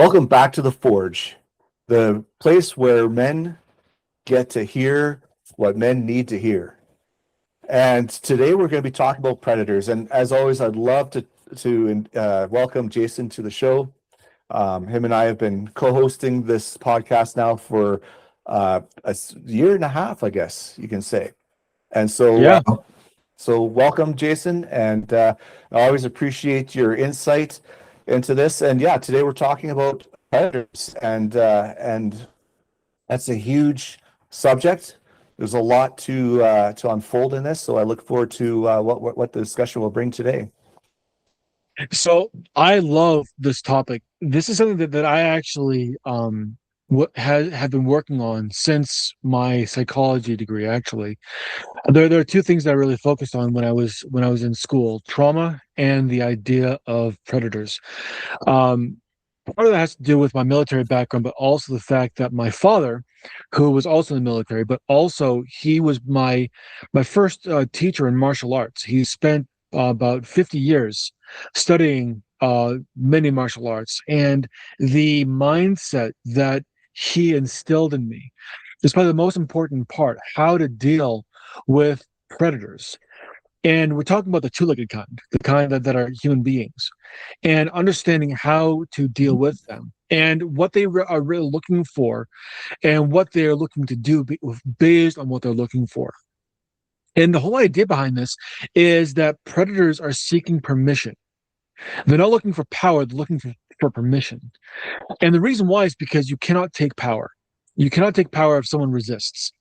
Welcome back to the Forge, the place where men get to hear what men need to hear. And today we're going to be talking about predators. And as always, I'd love to welcome Jason to the show. Him and I have been co-hosting this podcast now for a year and a half, I guess you can say. And so welcome, Jason. And I always appreciate your insight into this. And yeah, today we're talking about predators, and that's a huge subject. There's a lot to unfold in this, so I look forward to what the discussion will bring today. So I love this topic. This is something that I actually have been working on since my psychology degree. Actually, there are two things that I really focused on when I was in school: trauma and the idea of predators. Part of that has to do with my military background, but also the fact that my father, who was also in the military, but also he was my first teacher in martial arts. He spent about 50 years studying many martial arts, and the mindset that he instilled in me is probably the most important part: how to deal with predators. And we're talking about the two-legged kind, the kind that are human beings, and understanding how to deal with them and what they are really looking for and what they're looking to do based on what they're looking for. And the whole idea behind this is that predators are seeking permission. They're not looking for power, they're looking for permission. And the reason why is because you cannot take power. You cannot take power if someone resists.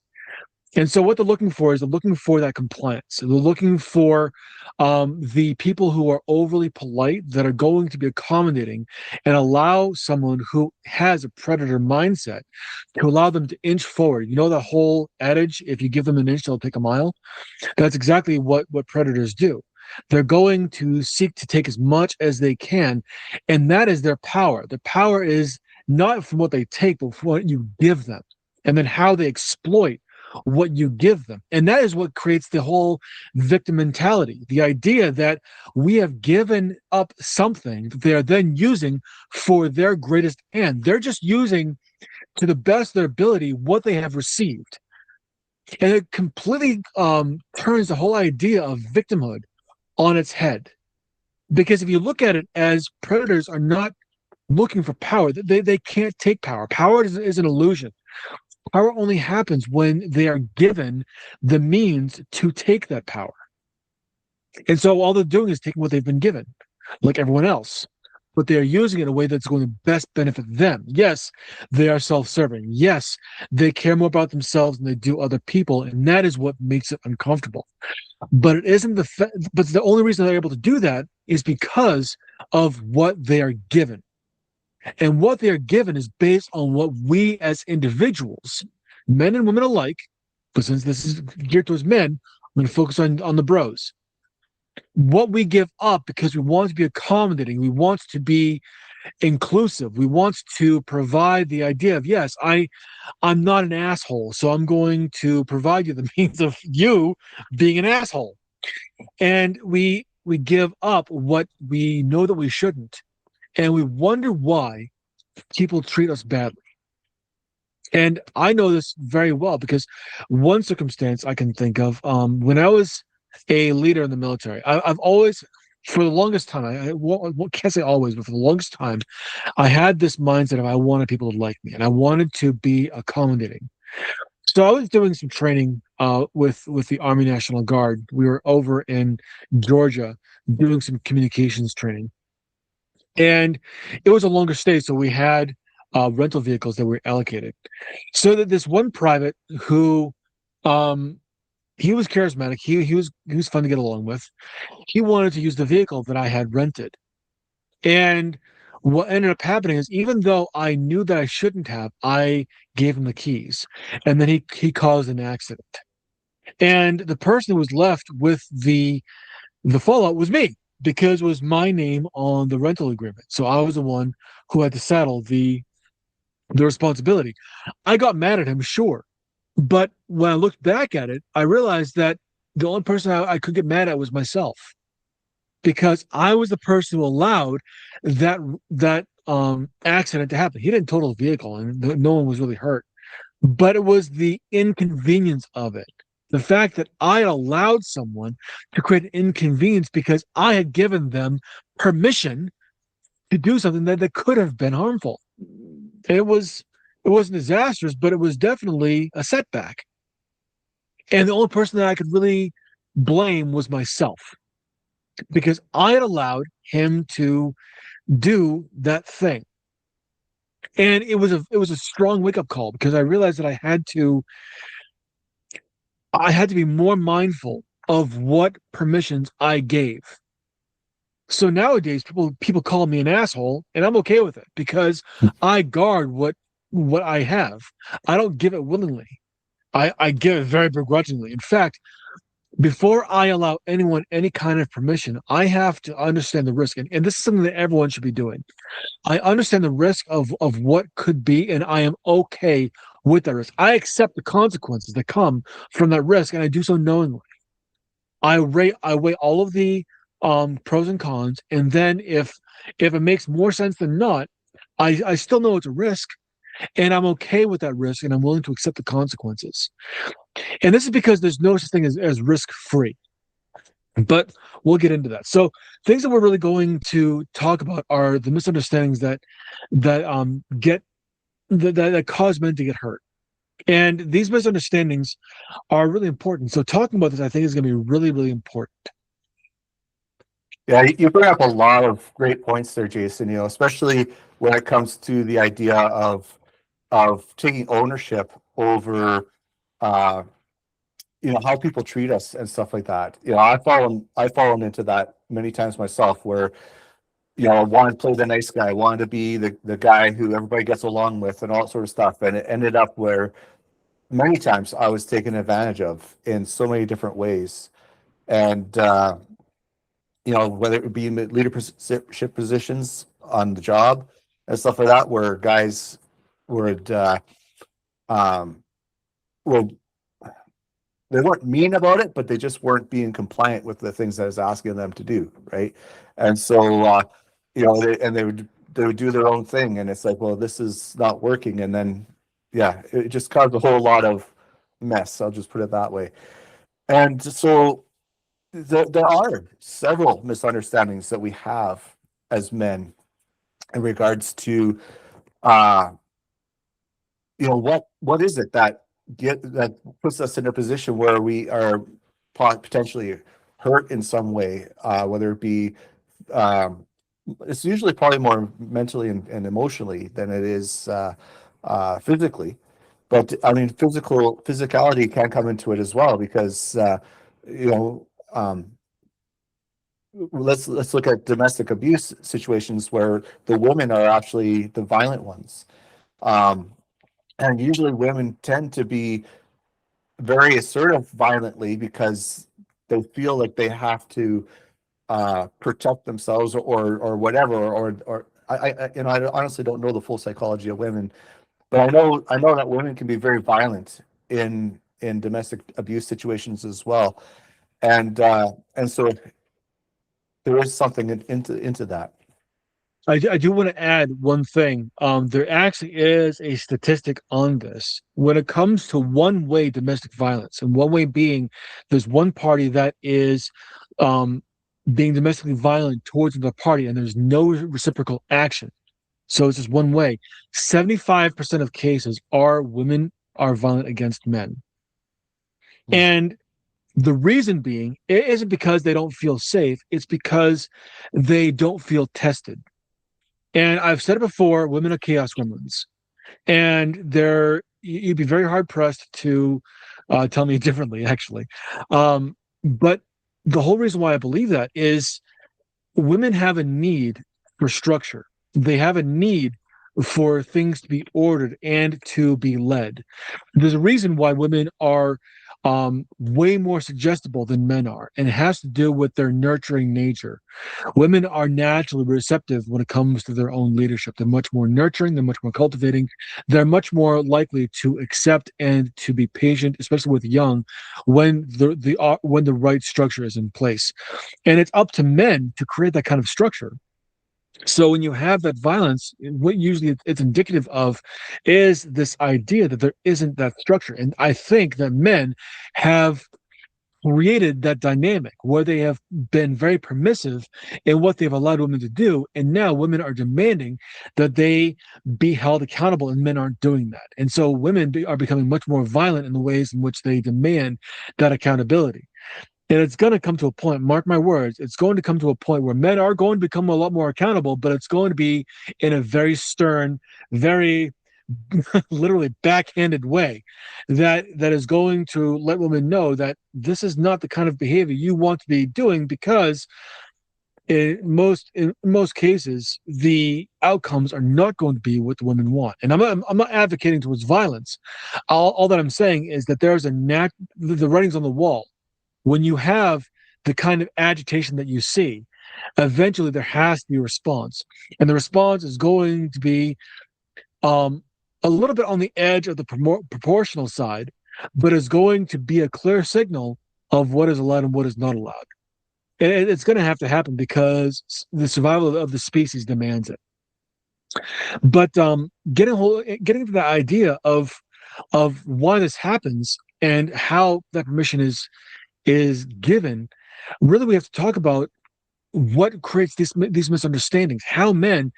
And so what they're looking for is they're looking for that compliance. They're looking for the people who are overly polite, that are going to be accommodating and allow someone who has a predator mindset to allow them to inch forward. You know the whole adage, if you give them an inch, they'll take a mile? That's exactly what predators do. They're going to seek to take as much as they can, and that is their power. Their power is not from what they take, but from what you give them, and then how they exploit what you give them. And that is what creates the whole victim mentality, the idea that we have given up something that they are then using for their greatest end. They're just using, to the best of their ability, what they have received. And it completely turns the whole idea of victimhood on its head. Because if you look at it as predators are not looking for power, they can't take power. Power is an illusion. Power only happens when they are given the means to take that power. And so all they're doing is taking what they've been given, like everyone else, but they are using it in a way that's going to best benefit them. Yes, they are self-serving. Yes, they care more about themselves than they do other people, and that is what makes it uncomfortable. But it isn't but the only reason they're able to do that is because of what they are given. And what they are given is based on what we as individuals, men and women alike, but since this is geared towards men, I'm going to focus on the bros. What we give up because we want to be accommodating, we want to be inclusive, we want to provide the idea of, yes, I'm not an asshole, so I'm going to provide you the means of you being an asshole. And we give up what we know that we shouldn't. And we wonder why people treat us badly. And I know this very well because one circumstance I can think of, when I was a leader in the military, I've always, for the longest time, I can't say always, but for the longest time, I had this mindset of I wanted people to like me and I wanted to be accommodating. So I was doing some training with the Army National Guard. We were over in Georgia doing some communications training. And it was a longer stay, so we had rental vehicles that were allocated. So that this one private who, he was charismatic, he was fun to get along with. He wanted to use the vehicle that I had rented. And what ended up happening is, even though I knew that I shouldn't have, I gave him the keys. And then he caused an accident. And the person who was left with the fallout was me, because it was my name on the rental agreement. So I was the one who had to saddle the responsibility. I got mad at him, sure. But when I looked back at it, I realized that the only person I could get mad at was myself, because I was the person who allowed that accident to happen. He didn't total the vehicle, and no one was really hurt. But it was the inconvenience of it. The fact that I allowed someone to create an inconvenience because I had given them permission to do something that could have been harmful. It wasn't disastrous, but it was definitely a setback. And the only person that I could really blame was myself, because I had allowed him to do that thing. And it was a strong wake-up call, because I realized that I had to be more mindful of what permissions I gave. So nowadays people call me an asshole, and I'm okay with it, because I guard what I have. I don't give it willingly. I give it very begrudgingly. In fact, before I allow anyone any kind of permission, I have to understand the risk. And this is something that everyone should be doing. I understand the risk of what could be, and I am okay with that risk. I accept the consequences that come from that risk, and I do so knowingly. I weigh all of the pros and cons, and then if it makes more sense than not, I still know it's a risk, and I'm okay with that risk, and I'm willing to accept the consequences. And this is because there's no such thing as risk-free. But we'll get into that. So things that we're really going to talk about are the misunderstandings that cause men to get hurt. And these misunderstandings are really important. So talking about this, I think, is going to be really, really important. Yeah, you bring up a lot of great points there, Jason, especially when it comes to the idea of taking ownership over how people treat us and stuff like that. I've fallen into that many times myself, where I wanted to play the nice guy, I wanted to be the guy who everybody gets along with and all that sort of stuff, and it ended up where many times I was taken advantage of in so many different ways. And whether it be in leadership positions on the job and stuff like that, where guys would well, they weren't mean about it, but they just weren't being compliant with the things that I was asking them to do, right? And so they would do their own thing, and it's like, well, this is not working. And then it just caused a whole lot of mess, I'll just put it that way. And so there are several misunderstandings that we have as men in regards to what is it that puts us in a position where we are potentially hurt in some way, whether it be it's usually probably more mentally and emotionally than it is physically. But I mean, physicality can come into it as well, because let's look at domestic abuse situations where the women are actually the violent ones, and usually women tend to be very assertive violently because they feel like they have to protect themselves or whatever, or I honestly don't know the full psychology of women, but I know that women can be very violent in domestic abuse situations as well, and so there is something into that. I do want to add one thing. There actually is a statistic on this when it comes to one-way domestic violence, and one way being there's one party that is being domestically violent towards another party, and there's no reciprocal action. So it's just one way. 75% of cases are women are violent against men. And the reason being, it isn't because they don't feel safe, it's because they don't feel tested. And I've said it before, women are chaos gremlins. And you'd be very hard pressed to tell me differently, actually. But the whole reason why I believe that is women have a need for structure. They have a need for things to be ordered and to be led. There's a reason why women are way more suggestible than men are, and it has to do with their nurturing nature. Women are naturally receptive when it comes to their own leadership. They're much more nurturing, they're much more cultivating, they're much more likely to accept and to be patient, especially with young, when the right structure is in place. And it's up to men to create that kind of structure. So when you have that violence, what usually it's indicative of is this idea that there isn't that structure. And I think that men have created that dynamic where they have been very permissive in what they've allowed women to do. And now women are demanding that they be held accountable, and men aren't doing that. And so are becoming much more violent in the ways in which they demand that accountability. And it's going to come to a point, mark my words, it's going to come to a point where men are going to become a lot more accountable, but it's going to be in a very stern, very literally backhanded way that is going to let women know that this is not the kind of behavior you want to be doing, because in most cases the outcomes are not going to be what the women want. And I'm not advocating towards violence. All that I'm saying is that there's the writing's on the wall. When you have the kind of agitation that you see, eventually there has to be a response, and the response is going to be a little bit on the edge of the proportional side, but is going to be a clear signal of what is allowed and what is not allowed. And it's going to have to happen because the survival of the species demands it. But getting to the idea of why this happens and how that permission is given, really we have to talk about what creates these misunderstandings, how men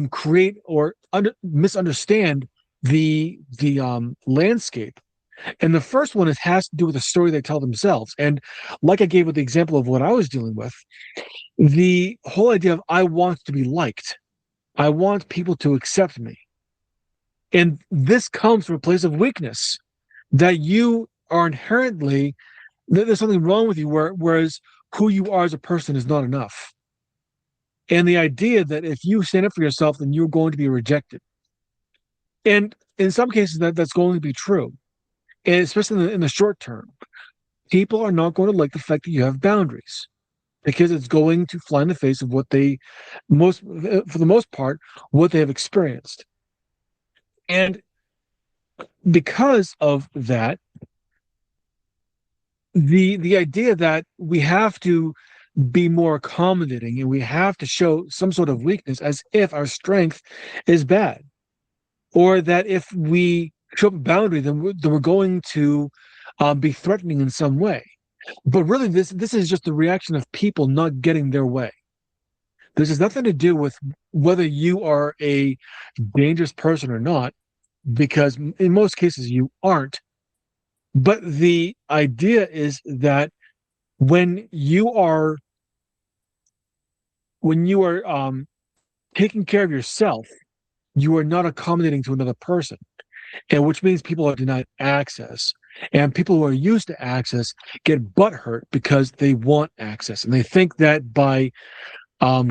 create or misunderstand the landscape. And the first one has to do with the story they tell themselves. And like I gave with the example of what I was dealing with, the whole idea of I want to be liked, I want people to accept me. And this comes from a place of weakness, that you are inherently, there's something wrong with you, whereas who you are as a person is not enough. And the idea that if you stand up for yourself, then you're going to be rejected. And in some cases, that's going to be true, and especially in the short term. People are not going to like the fact that you have boundaries, because it's going to fly in the face of what for the most part, what they have experienced. And because of that, the idea that we have to be more accommodating and we have to show some sort of weakness as if our strength is bad, or that if we show up a boundary, then we're going to be threatening in some way. But really, this is just the reaction of people not getting their way. This has nothing to do with whether you are a dangerous person or not, because in most cases you aren't. But the idea is that when you are taking care of yourself, you are not accommodating to another person, and which means people are denied access. And people who are used to access get butthurt because they want access, and they think that by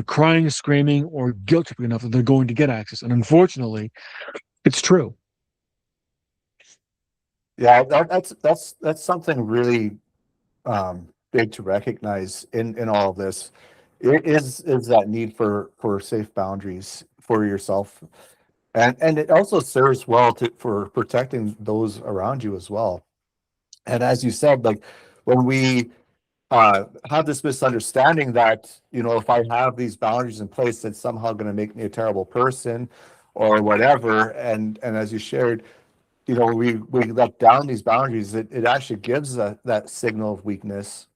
crying, screaming, or guilt tripping enough that they're going to get access. And unfortunately, it's true. Yeah, that's something really big to recognize in all of this. It is that need for safe boundaries for yourself, and it also serves well for protecting those around you as well. And as you said, like when we have this misunderstanding that, if I have these boundaries in place, that's somehow going to make me a terrible person or whatever. And as you shared, we let down these boundaries. It actually gives that signal of weakness,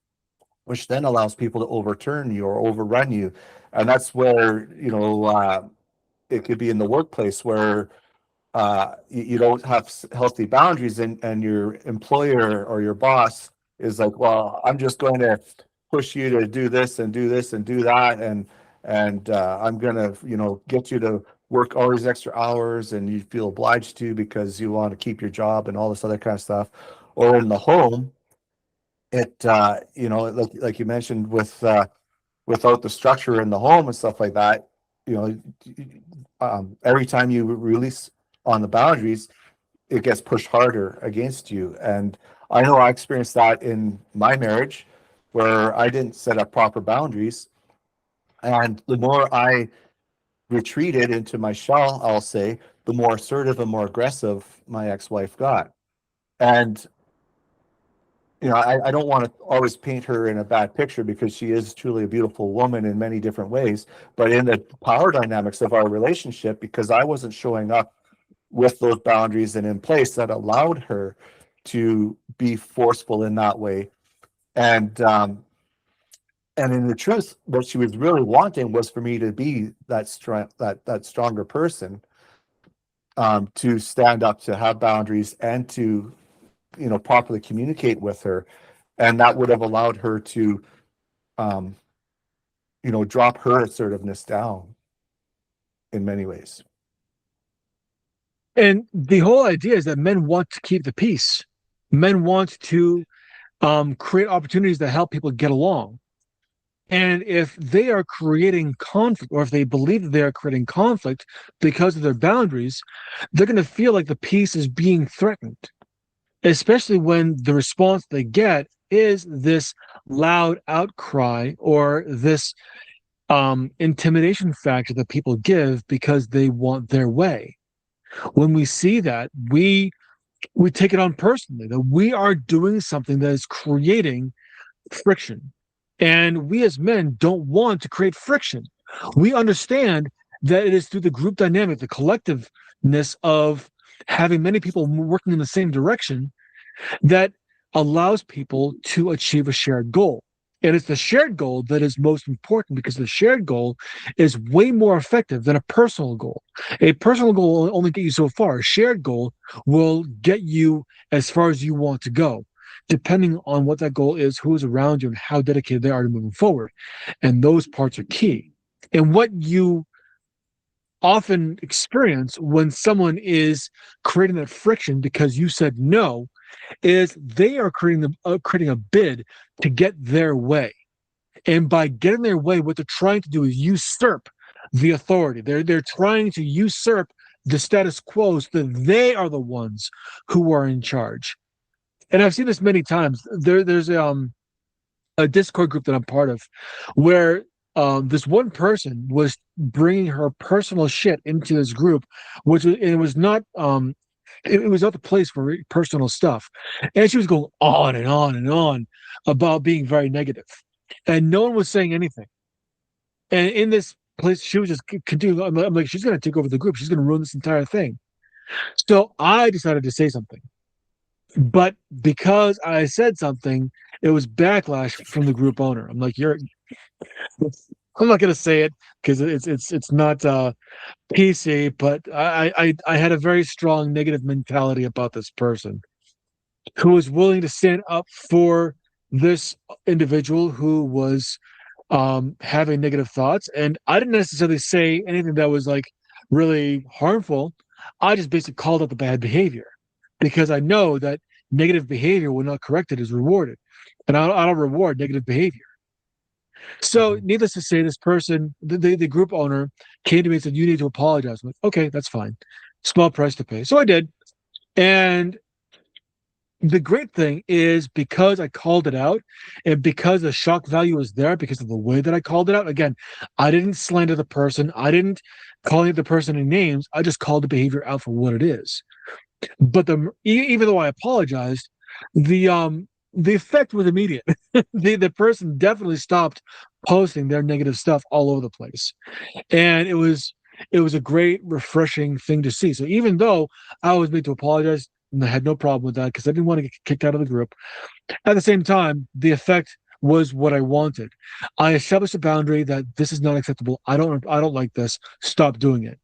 which then allows people to overturn you or overrun you. And that's where, it could be in the workplace where you don't have healthy boundaries, and your employer or your boss is like, well, I'm just going to push you to do this and do this and do that, and I'm going to get you to work all these extra hours, and you feel obliged to because you want to keep your job and all this other kind of stuff. Or in the home, it like you mentioned with without the structure in the home and stuff like that, you every time you release on the boundaries, it gets pushed harder against you. And I know I experienced that in my marriage, where I didn't set up proper boundaries. And the more I retreated into my shell, I'll say, the more assertive and more aggressive my ex-wife got. And I don't want to always paint her in a bad picture, because she is truly a beautiful woman in many different ways. But in the power dynamics of our relationship, because I wasn't showing up with those boundaries and in place that allowed her to be forceful in that way. And in the truth, what she was really wanting was for me to be that stronger person, to stand up, to have boundaries, and to properly communicate with her. And that would have allowed her to drop her assertiveness down in many ways. And the whole idea is that men want to keep the peace. Men want to create opportunities that help people get along. And if they are creating conflict, or if they believe that they are creating conflict because of their boundaries, they're going to feel like the peace is being threatened, especially when the response they get is this loud outcry, or this intimidation factor that people give because they want their way. When we see that, we take it on personally, that we are doing something that is creating friction. And we as men don't want to create friction. We understand that it is through the group dynamic, the collectiveness of having many people working in the same direction, that allows people to achieve a shared goal. And it's the shared goal that is most important, because the shared goal is way more effective than a personal goal. A personal goal will only get you so far. A shared goal will get you as far as you want to go, depending on what that goal is, who is around you, and how dedicated they are to moving forward. And those parts are key. And what you often experience when someone is creating that friction because you said no is they are creating a bid to get their way. And by getting their way, what they're trying to do is usurp the authority. They're trying to usurp the status quo, so that they are the ones who are in charge. And I've seen this many times. There's a Discord group that I'm part of, where this one person was bringing her personal shit into this group, it was not it was not the place for personal stuff, and she was going on and on and on about being very negative, and no one was saying anything. And in this place, she was just continuing. I'm like, she's going to take over the group. She's going to ruin this entire thing. So I decided to say something. But because I said something, it was backlash from the group owner. I'm like, I'm not gonna say it because it's not PC, but I had a very strong negative mentality about this person, who was willing to stand up for this individual who was having negative thoughts. And I didn't necessarily say anything that was like really harmful. I just basically called out the bad behavior, because I know that negative behavior, when not corrected, is rewarded. And I don't reward negative behavior. So, needless to say, this person, the group owner, came to me and said, "You need to apologize." I'm like, "Okay, that's fine. Small price to pay." So I did. And the great thing is, because I called it out, and because the shock value is there because of the way that I called it out. Again, I didn't slander the person. I didn't call the person any names. I just called the behavior out for what it is. But even though I apologized, the effect was immediate. The person definitely stopped posting their negative stuff all over the place. And it was a great, refreshing thing to see. So even though I was made to apologize, and I had no problem with that because I didn't want to get kicked out of the group, at the same time, the effect was what I wanted. I established a boundary that this is not acceptable. I don't like this. Stop doing it.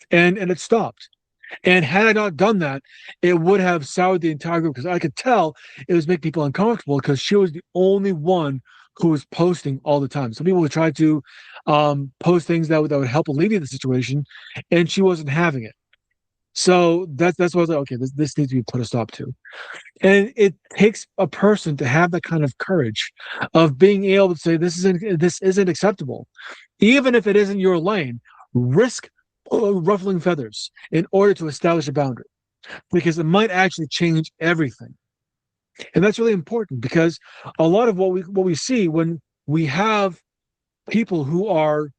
And it stopped. And had I not done that, it would have soured the entire group, because I could tell it was making people uncomfortable, because she was the only one who was posting all the time. Some people would try to post things that would help alleviate the situation, and she wasn't having it. So that's why I was like, okay, this needs to be put a stop to. And it takes a person to have that kind of courage of being able to say, this isn't acceptable. Even if it isn't your lane, risk ruffling feathers in order to establish a boundary, because it might actually change everything. And that's really important, because a lot of what we see when we have people who are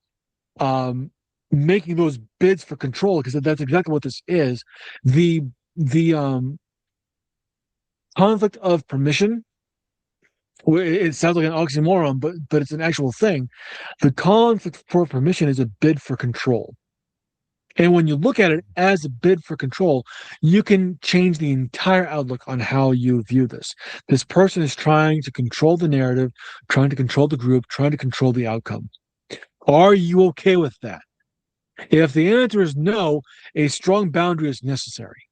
making those bids for control, because that's exactly what this is, the conflict of permission It sounds like an oxymoron, but it's an actual thing. The conflict for permission is a bid for control. And when you look at it as a bid for control, you can change the entire outlook on how you view this. This person is trying to control the narrative, trying to control the group, trying to control the outcome. Are you okay with that? If the answer is no, a strong boundary is necessary.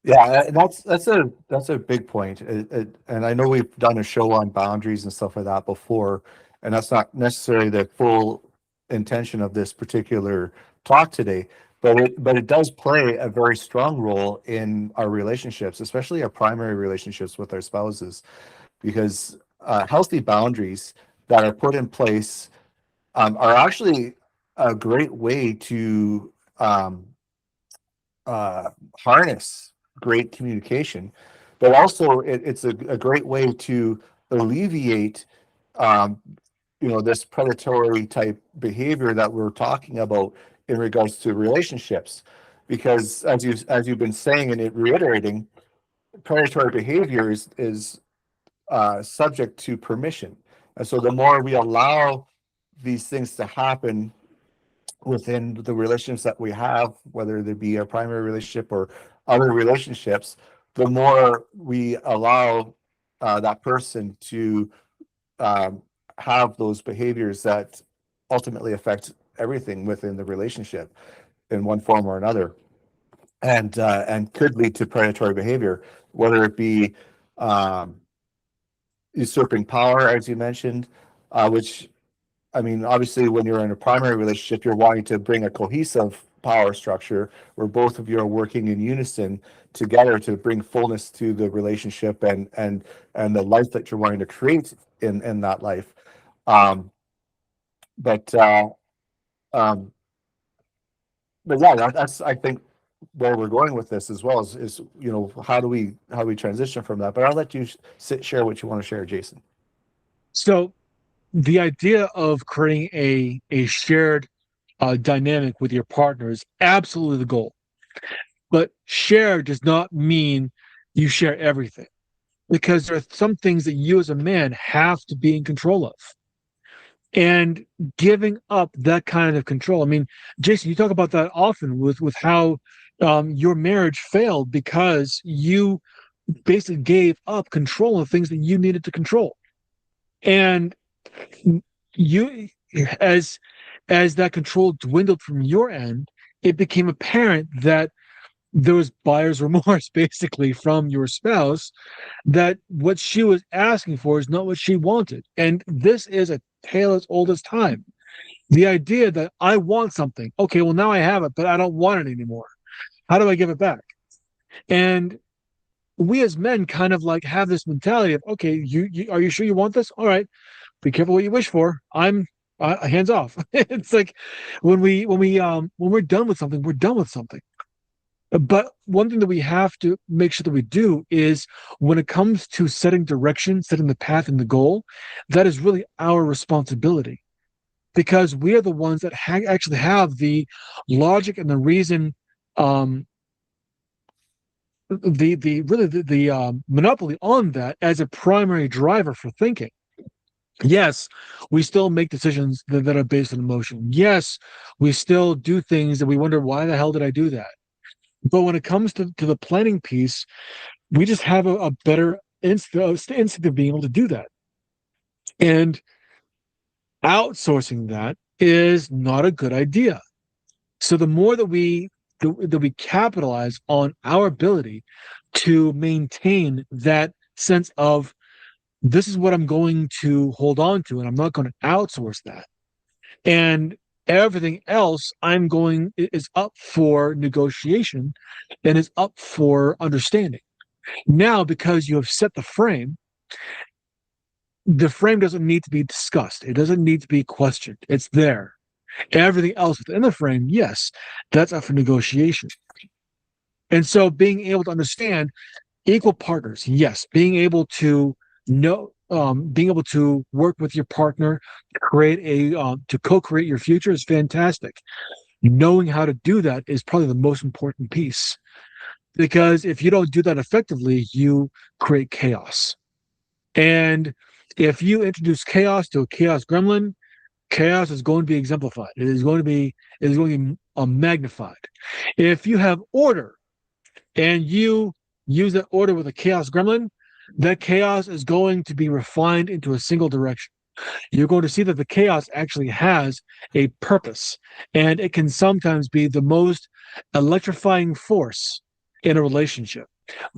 Yeah, that's a big point. And I know we've done a show on boundaries and stuff like that before, and that's not necessarily the full intention of this particular talk today. But it does play a very strong role in our relationships, especially our primary relationships with our spouses, because healthy boundaries that are put in place are actually a great way to harness great communication, but also it's a great way to alleviate um, this predatory type behavior that we're talking about in regards to relationships, because as you've been saying and reiterating, predatory behavior is subject to permission, and so the more we allow these things to happen within the relationships that we have, whether they be a primary relationship or other relationships, the more we allow that person to um, have those behaviors that ultimately affect everything within the relationship in one form or another, and could lead to predatory behavior, whether it be um, usurping power, as you mentioned, which I mean, obviously, when you're in a primary relationship, you're wanting to bring a cohesive power structure where both of you are working in unison together to bring fullness to the relationship and the life that you're wanting to create in that life. Um, but um, but yeah, that's I think where we're going with this as well is how do we transition from that? But I'll let you share what you want to share, Jason. So the idea of creating a shared dynamic with your partner is absolutely the goal. But share does not mean you share everything, because there are some things that you as a man have to be in control of. And giving up that kind of control. I mean, Jason, you talk about that often with how your marriage failed because you basically gave up control of things that you needed to control. And you, as that control dwindled from your end, it became apparent that there was buyer's remorse basically from your spouse, that what she was asking for is not what she wanted. And this is a tale as old as time. The idea that I want something, okay, well, now I have it, but I don't want it anymore. How do I give it back? And we as men kind of like have this mentality of, okay, you are you sure you want this? All right, be careful what you wish for. I'm hands off. It's like when we're done with something, we're done with something. But one thing that we have to make sure that we do is, when it comes to setting direction, setting the path and the goal, that is really our responsibility, because we are the ones that actually have the logic and the reason, um, the monopoly on that as a primary driver for thinking. Yes, we still make decisions that are based on emotion. Yes, we still do things that we wonder, why the hell did I do that? But when it comes to the planning piece, we just have a better instinct of being able to do that. And outsourcing that is not a good idea. So the more that we capitalize on our ability to maintain that sense of, this is what I'm going to hold on to, and I'm not going to outsource that. And everything else is up for negotiation and is up for understanding. Now, because you have set the frame doesn't need to be discussed. It doesn't need to be questioned. It's there. Everything else within the frame, yes, that's up for negotiation. And so being able to understand equal partners, yes, being able to being able to work with your partner to to co-create your future, is fantastic. Knowing how to do that is probably the most important piece. because if you don't do that effectively, you create chaos. And if you introduce chaos to a chaos gremlin, chaos is going to be exemplified. It is going to be magnified. If you have order and you use that order with a chaos gremlin, that chaos is going to be refined into a single direction. You're going to see that the chaos actually has a purpose, and it can sometimes be the most electrifying force in a relationship,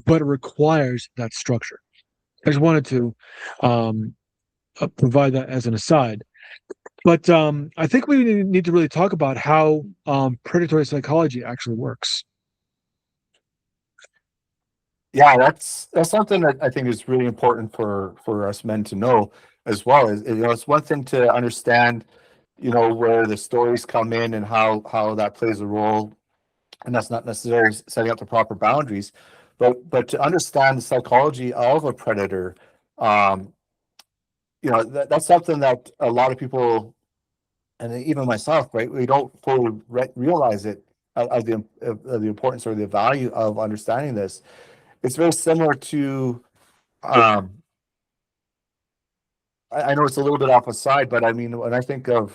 but it requires that structure. I just wanted to provide that as an aside. But I think we need to really talk about how predatory psychology actually works. Yeah, that's something that I think is really important for us men to know as well. Is it's one thing to understand, where the stories come in and how that plays a role, and that's not necessarily setting up the proper boundaries, but to understand the psychology of a predator, um, that's something that a lot of people, and even myself, right, we don't fully realize it of the importance or the value of understanding this. It's very similar to, I know it's a little bit off aside, but I mean, when I think of,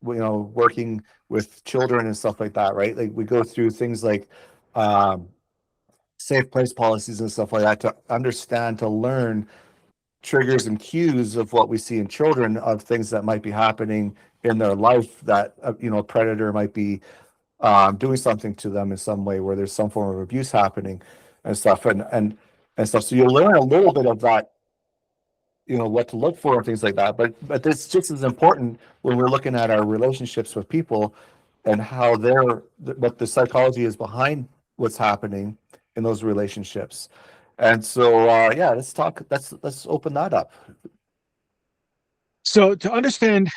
working with children and stuff like that, right? Like we go through things like safe place policies and stuff like that to understand, to learn triggers and cues of what we see in children, of things that might be happening in their life, that a predator might be doing something to them in some way, where there's some form of abuse happening and stuff, and stuff. So you learn a little bit of that, what to look for and things like that. But this just as important when we're looking at our relationships with people, and how what the psychology is behind what's happening in those relationships. And so yeah, let's open that up. So to understand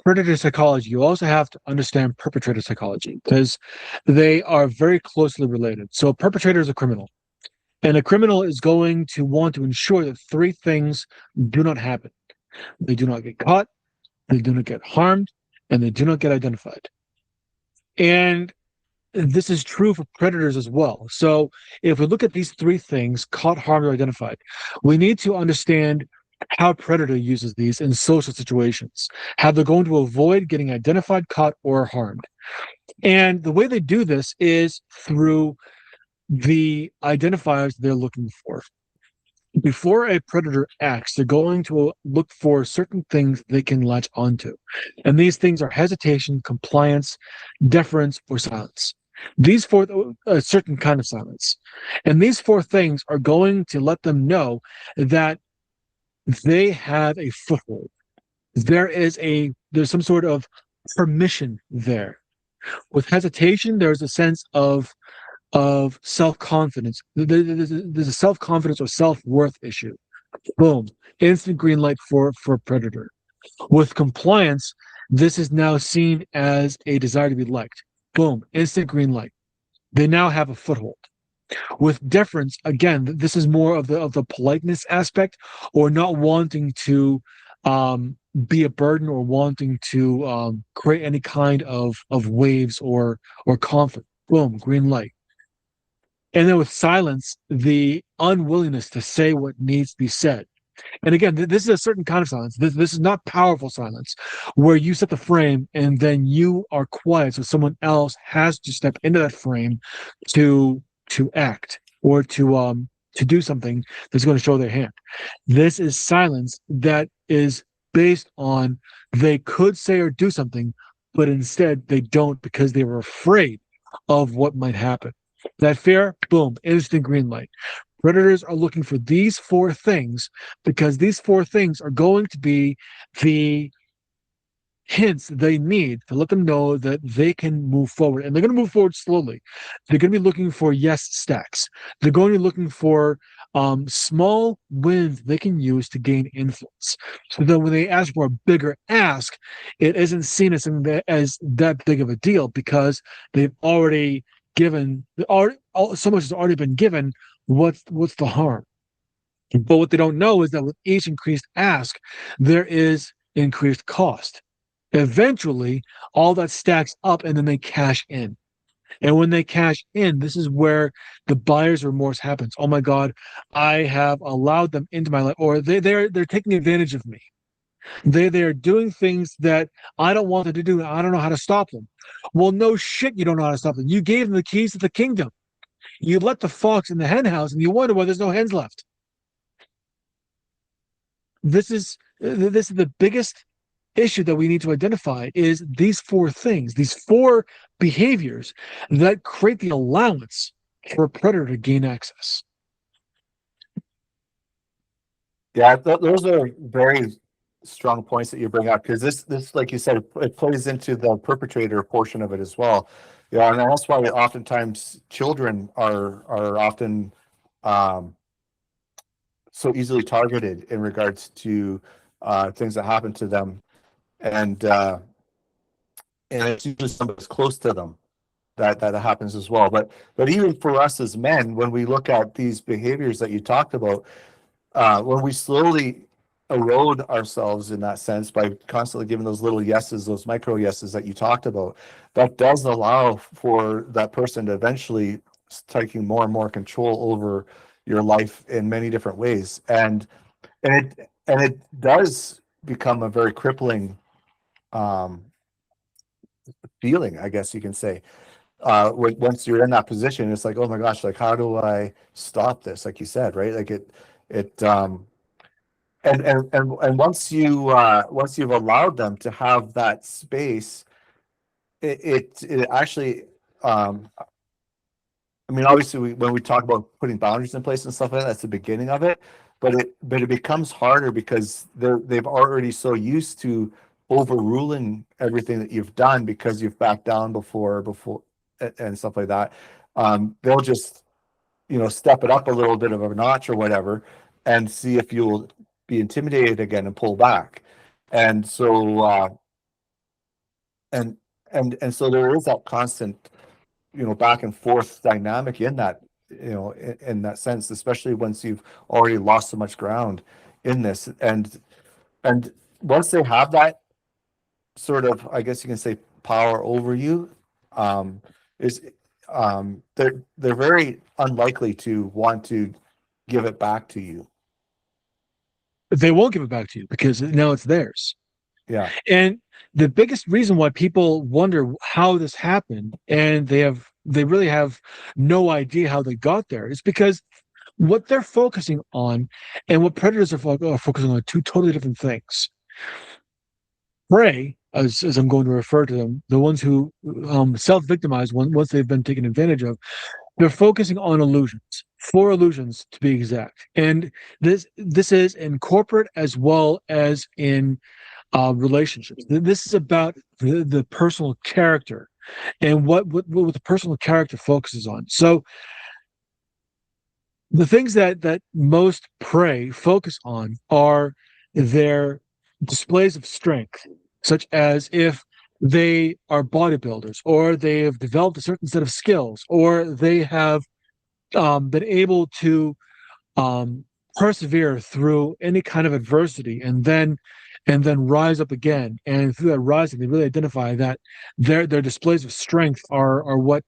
predator psychology, you also have to understand perpetrator psychology, because they are very closely related. So a perpetrator is a criminal, and a criminal is going to want to ensure that three things do not happen. They do not get caught, they do not get harmed, and they do not get identified. And this is true for predators as well. So if we look at these three things, caught, harmed, or identified, we need to understand how predator uses these in social situations, how they're going to avoid getting identified, caught, or harmed. And the way they do this is through the identifiers they're looking for. Before a predator acts, they're going to look for certain things they can latch onto. And these things are hesitation, compliance, deference, or silence. These four, a certain kind of silence. And these four things are going to let them know that they have a foothold. There's some sort of permission there. With hesitation, there's a sense of self-confidence. There's a self-confidence or self-worth issue. Boom. Instant green light for predator. With compliance, this is now seen as a desire to be liked. Boom. Instant green light. They now have a foothold. With deference, again, this is more of the politeness aspect, or not wanting to be a burden, or wanting to create any kind of waves or conflict. Boom, green light. And then with silence, the unwillingness to say what needs to be said. And again, this is a certain kind of silence. This is not powerful silence, where you set the frame and then you are quiet, so someone else has to step into that frame to act, or to do something that's going to show their hand. This is silence that is based on they could say or do something, but instead they don't, because they were afraid of what might happen. That fear, boom, instant green light. Predators are looking for these four things, because these four things are going to be the hints they need to let them know that they can move forward. And they're going to move forward slowly. They're going to be looking for yes stacks. They're going to be looking for small wins they can use to gain influence. So that when they ask for a bigger ask, it isn't seen as something as that big of a deal, because they've already given, so much has already been given. What's the harm? But what they don't know is that with each increased ask, there is increased cost. Eventually, all that stacks up, and then they cash in. And when they cash in, this is where the buyer's remorse happens. Oh my God, I have allowed them into my life, or they're taking advantage of me. They're doing things that I don't want them to do. I don't know how to stop them. Well, no shit, you don't know how to stop them. You gave them the keys to the kingdom. You let the fox in the hen house, and you wonder why there's no hens left. This is the biggest issue that we need to identify is these four things, these four behaviors that create the allowance for a predator to gain access. Yeah, those are very strong points that you bring up, because this, like you said, it plays into the perpetrator portion of it as well. Yeah, and that's why oftentimes children are often so easily targeted in regards to things that happen to them, and it's usually somebody's close to them that happens as well. But even for us as men, when we look at these behaviors that you talked about, when we slowly erode ourselves in that sense by constantly giving those little yeses, those micro yeses that you talked about, that does allow for that person to eventually taking more and more control over your life in many different ways, and it does become a very crippling feeling, I guess you can say. Once you're in that position, it's like, oh my gosh, like how do I stop this? Like you said, right? Like it and once you've allowed them to have that space, it actually I mean, obviously when we talk about putting boundaries in place and stuff like that, that's the beginning of it, but it becomes harder because they've already so used to overruling everything that you've done because you've backed down before and stuff like that. They'll just step it up a little bit of a notch or whatever, and see if you'll be intimidated again and pull back. And so and so there is that constant back and forth dynamic in that in that sense, especially once you've already lost so much ground in this. And once they have that sort of, I guess you can say, power over you, is they're very unlikely to want to give it back to you. They won't give it back to you because now it's theirs. Yeah. And the biggest reason why people wonder how this happened, and they really have no idea how they got there, is because what they're focusing on and what predators are focusing on are two totally different things. Prey, as I'm going to refer to them, the ones who self-victimize once they've been taken advantage of, they're focusing on illusions, 4 illusions to be exact. And this is in corporate as well as in relationships. This is about the personal character and what the personal character focuses on. So the things that most prey focus on are their displays of strength, such as if they are bodybuilders, or they have developed a certain set of skills, or they have been able to persevere through any kind of adversity, and then rise up again. And through that rising, they really identify that their displays of strength are what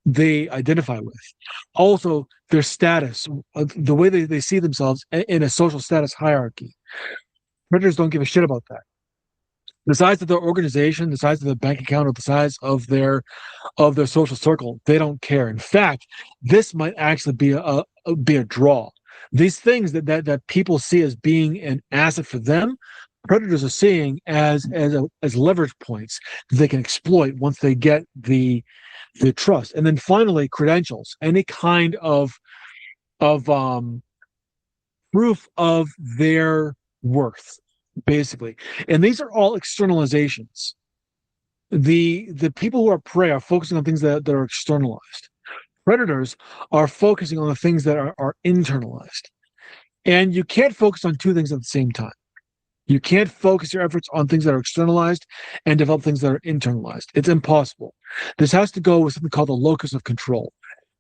they identify with. Also, their status, the way they see themselves in a social status hierarchy. Predators don't give a shit about that. The size of their organization, the size of their bank account, or the size of their social circle, they don't care. In fact, this might actually be a draw. These things that people see as being an asset for them, predators are seeing as leverage points that they can exploit once they get the trust. And then finally, credentials, any kind of proof of their worth, basically. And these are all externalizations. The people who are prey are focusing on things that are externalized. Predators are focusing on the things that are internalized. And you can't focus on two things at the same time. You can't focus your efforts on things that are externalized and develop things that are internalized. It's impossible. This has to go with something called the locus of control.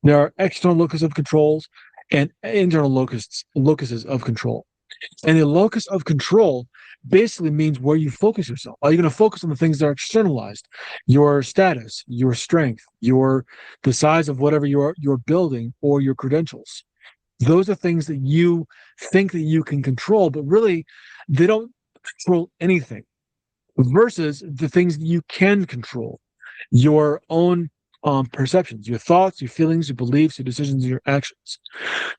There are external locus of controls and internal locuses of control. And a locus of control basically means where you focus yourself. Are you going to focus on the things that are externalized? Your status, your strength, the size of whatever you're building, or your credentials. Those are things that you think that you can control, but really they don't control anything, versus the things that you can control, your own perceptions, your thoughts, your feelings, your beliefs, your decisions, your actions.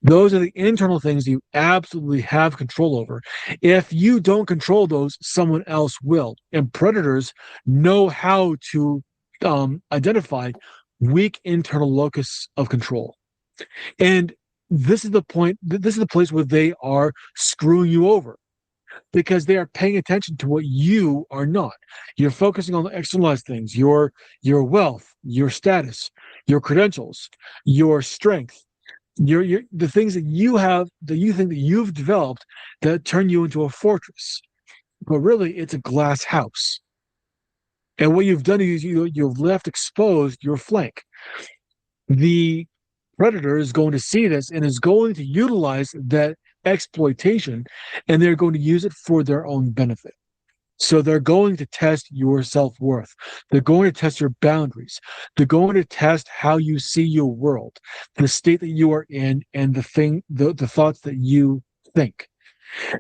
Those are the internal things you absolutely have control over. If you don't control those, someone else will. And predators know how to identify weak internal locus of control. And this is the point, this is the place where they are screwing you over, because they are paying attention to what you are not. You're focusing on the externalized things, your wealth, your status, your credentials, your strength, your the things that you have, that you think that you've developed, that turn you into a fortress. But really it's a glass house. And what you've done is you've left exposed your flank. The predator is going to see this and is going to utilize that exploitation, and they're going to use it for their own benefit. So they're going to test your self-worth. They're going to test your boundaries. They're going to test how you see your world, the state that you are in, and the thoughts that you think.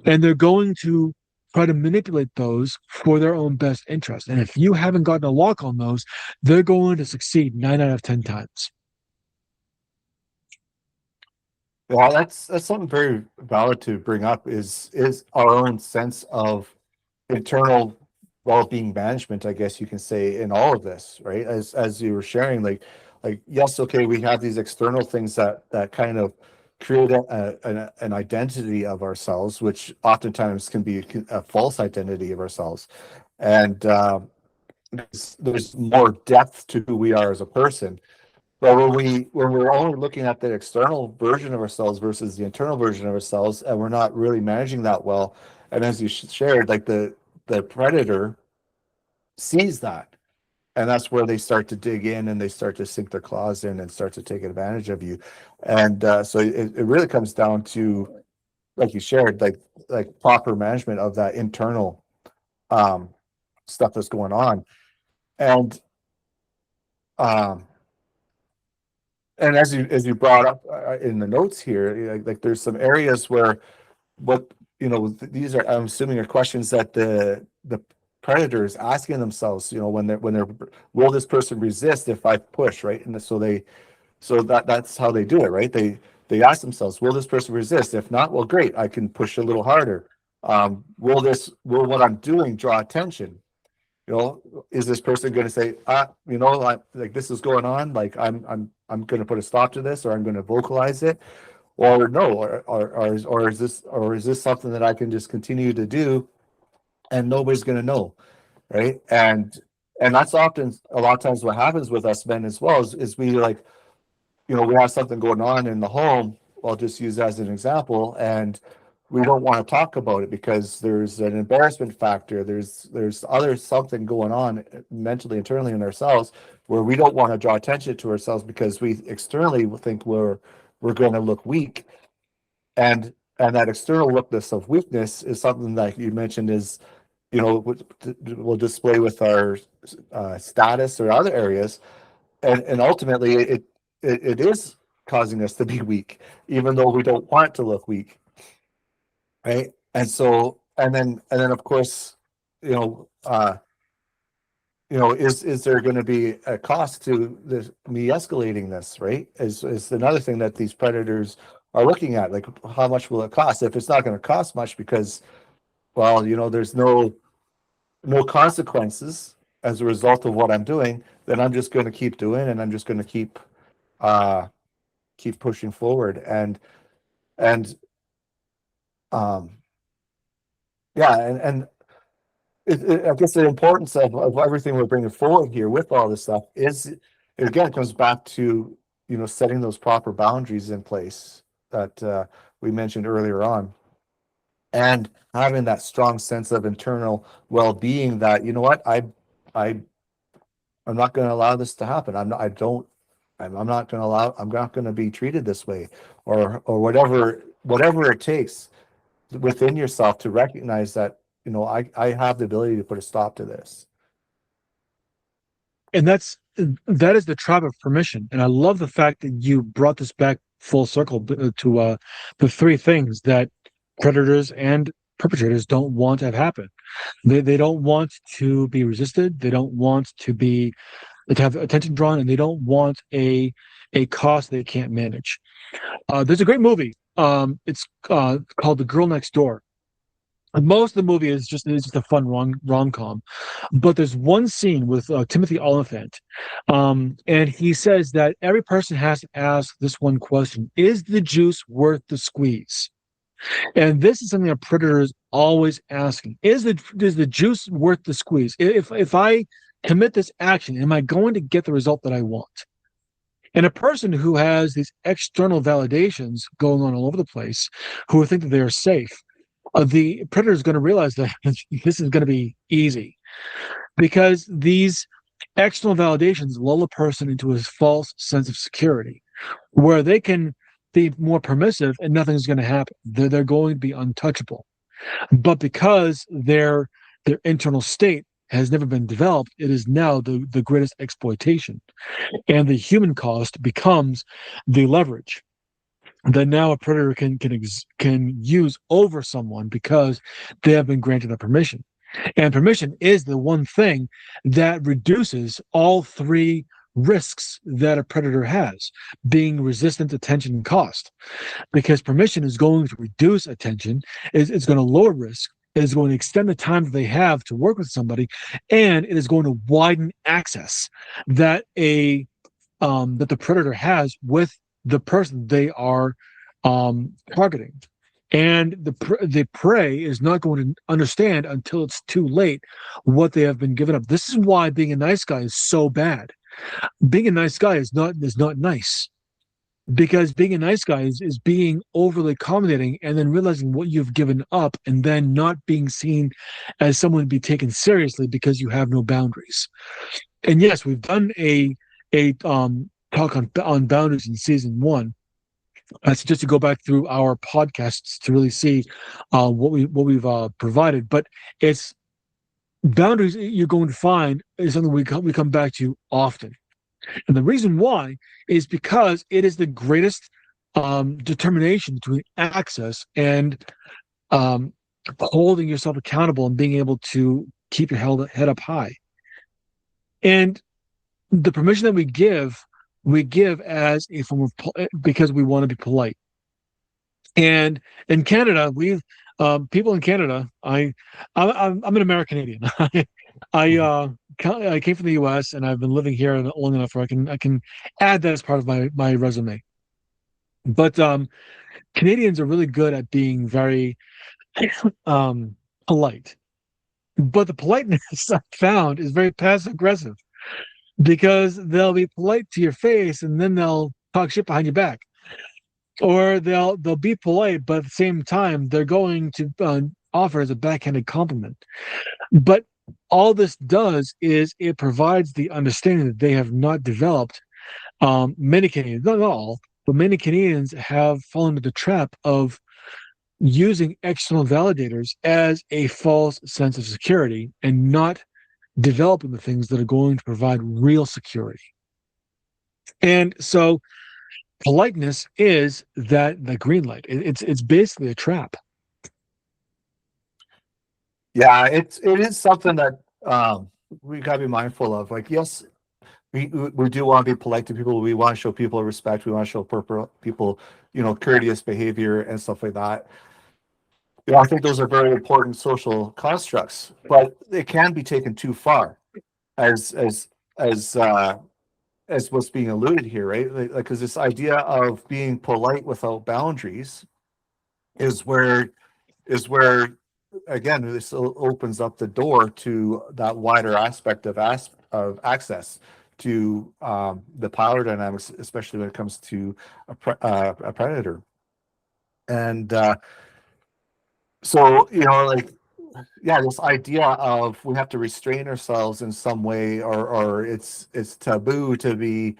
And they're going to try to manipulate those for their own best interest. And if you haven't gotten a lock on those, they're going to succeed 9 out of 10 times. Well, that's something very valid to bring up, is our own sense of internal well-being management, I guess you can say, in all of this, right? As you were sharing, like yes, okay, we have these external things that kind of create an identity of ourselves, which oftentimes can be a false identity of ourselves, and there's more depth to who we are as a person. But when we're only looking at the external version of ourselves versus the internal version of ourselves, and we're not really managing that well, and as you shared, like the predator sees that, and that's where they start to dig in and they start to sink their claws in and start to take advantage of you. And so it really comes down to, like you shared, like proper management of that internal stuff that's going on. And um and as you brought up in the notes here, like there's some areas where what these are, I'm assuming, are questions that the predator is asking themselves, when they're will this person resist if I push, right? And so that's how they do it, right? They ask themselves, will this person resist? If not, well, great, I can push a little harder. Will what I'm doing draw attention? Is this person going to say, like this is going on, like I'm going to put a stop to this, or I'm going to vocalize it, or no, or is this something that I can just continue to do and nobody's going to know, right? And that's often a lot of times what happens with us men as well, is we like, we have something going on in the home. I'll just use as an example, and we don't want to talk about it because there's an embarrassment factor. There's other something going on mentally, internally in ourselves, where we don't want to draw attention to ourselves because we externally think we're going to look weak, and that external lookness of weakness is something that you mentioned is, we'll display with our status or other areas, and ultimately it is causing us to be weak, even though we don't want to look weak, right? And so, and then of course, is there going to be a cost to me escalating this, right? Is another thing that these predators are looking at, like how much will it cost? If it's not going to cost much because, well, there's no consequences as a result of what I'm doing, then I'm just going to keep doing, and I'm just going to keep pushing forward. And um yeah, and I guess the importance of everything we're bringing forward here with all this stuff is, it again comes back to setting those proper boundaries in place that we mentioned earlier on, and having that strong sense of internal well-being, that what I'm not going to allow this to happen. I'm not going to allow. I'm not going to be treated this way, or whatever it takes within yourself to recognize that, I have the ability to put a stop to this. And that is the trap of permission. And I love the fact that you brought this back full circle to the three things that predators and perpetrators don't want to have happen. They don't want to be resisted. They don't want to have attention drawn, and they don't want a cost they can't manage. There's a great movie. It's called The Girl Next Door. Most of the movie is just a fun rom-com, but there's one scene with Timothy Oliphant, and he says that every person has to ask this one question: is the juice worth the squeeze? And this is something that predator is always asking: is the juice worth the squeeze? If I commit this action, am I going to get the result that I want? And a person who has these external validations going on all over the place, who think that they are safe, the predator is going to realize that this is going to be easy, because these external validations lull a person into a false sense of security, where they can be more permissive and nothing's going to happen. They're going to be untouchable. But because their internal state has never been developed, it is now the greatest exploitation. And the human cost becomes the leverage that now a predator can use over someone because they have been granted a permission. And permission is the one thing that reduces all three risks that a predator has: being resistant, attention, and cost. Because permission is going to reduce attention, it's going to lower risk, it is going to extend the time that they have to work with somebody, and it is going to widen access that that the predator has with the person they are targeting. And the prey is not going to understand until it's too late what they have been given up. This is why being a nice guy is so bad. Being a nice guy is not nice, because being a nice guy is being overly accommodating and then realizing what you've given up and then not being seen as someone to be taken seriously because you have no boundaries. And yes, we've done a talk on boundaries in season 1. I suggest you go back through our podcasts to really see what we've provided. But it's boundaries you're going to find is something we come back to often. And the reason why is because it is the greatest determination between access and holding yourself accountable and being able to keep your head up high. And the permission that we give as a form of because we want to be polite. And in Canada, we've people in Canada. I'm an American Canadian. I came from the U.S. and I've been living here long enough where I can add that as part of my resume. But Canadians are really good at being very polite. But the politeness I found is very passive aggressive, because they'll be polite to your face and then they'll talk shit behind your back, or they'll be polite, but at the same time they're going to offer as a backhanded compliment. But all this does is it provides the understanding that they have not developed. Many Canadians, not all, but many Canadians have fallen into the trap of using external validators as a false sense of security and not developing the things that are going to provide real security. And so politeness is the green light. It's basically a trap. Yeah, it is something that we got to be mindful of. Like, yes, we do want to be polite to people. We want to show people respect. We want to show people, courteous behavior and stuff like that. I think those are very important social constructs, but it can be taken too far, as what's being alluded here, right? Like, because this idea of being polite without boundaries is where again, this opens up the door to that wider aspect of access to the power dynamics, especially when it comes to a predator. And so, this idea of we have to restrain ourselves in some way, or it's taboo to be,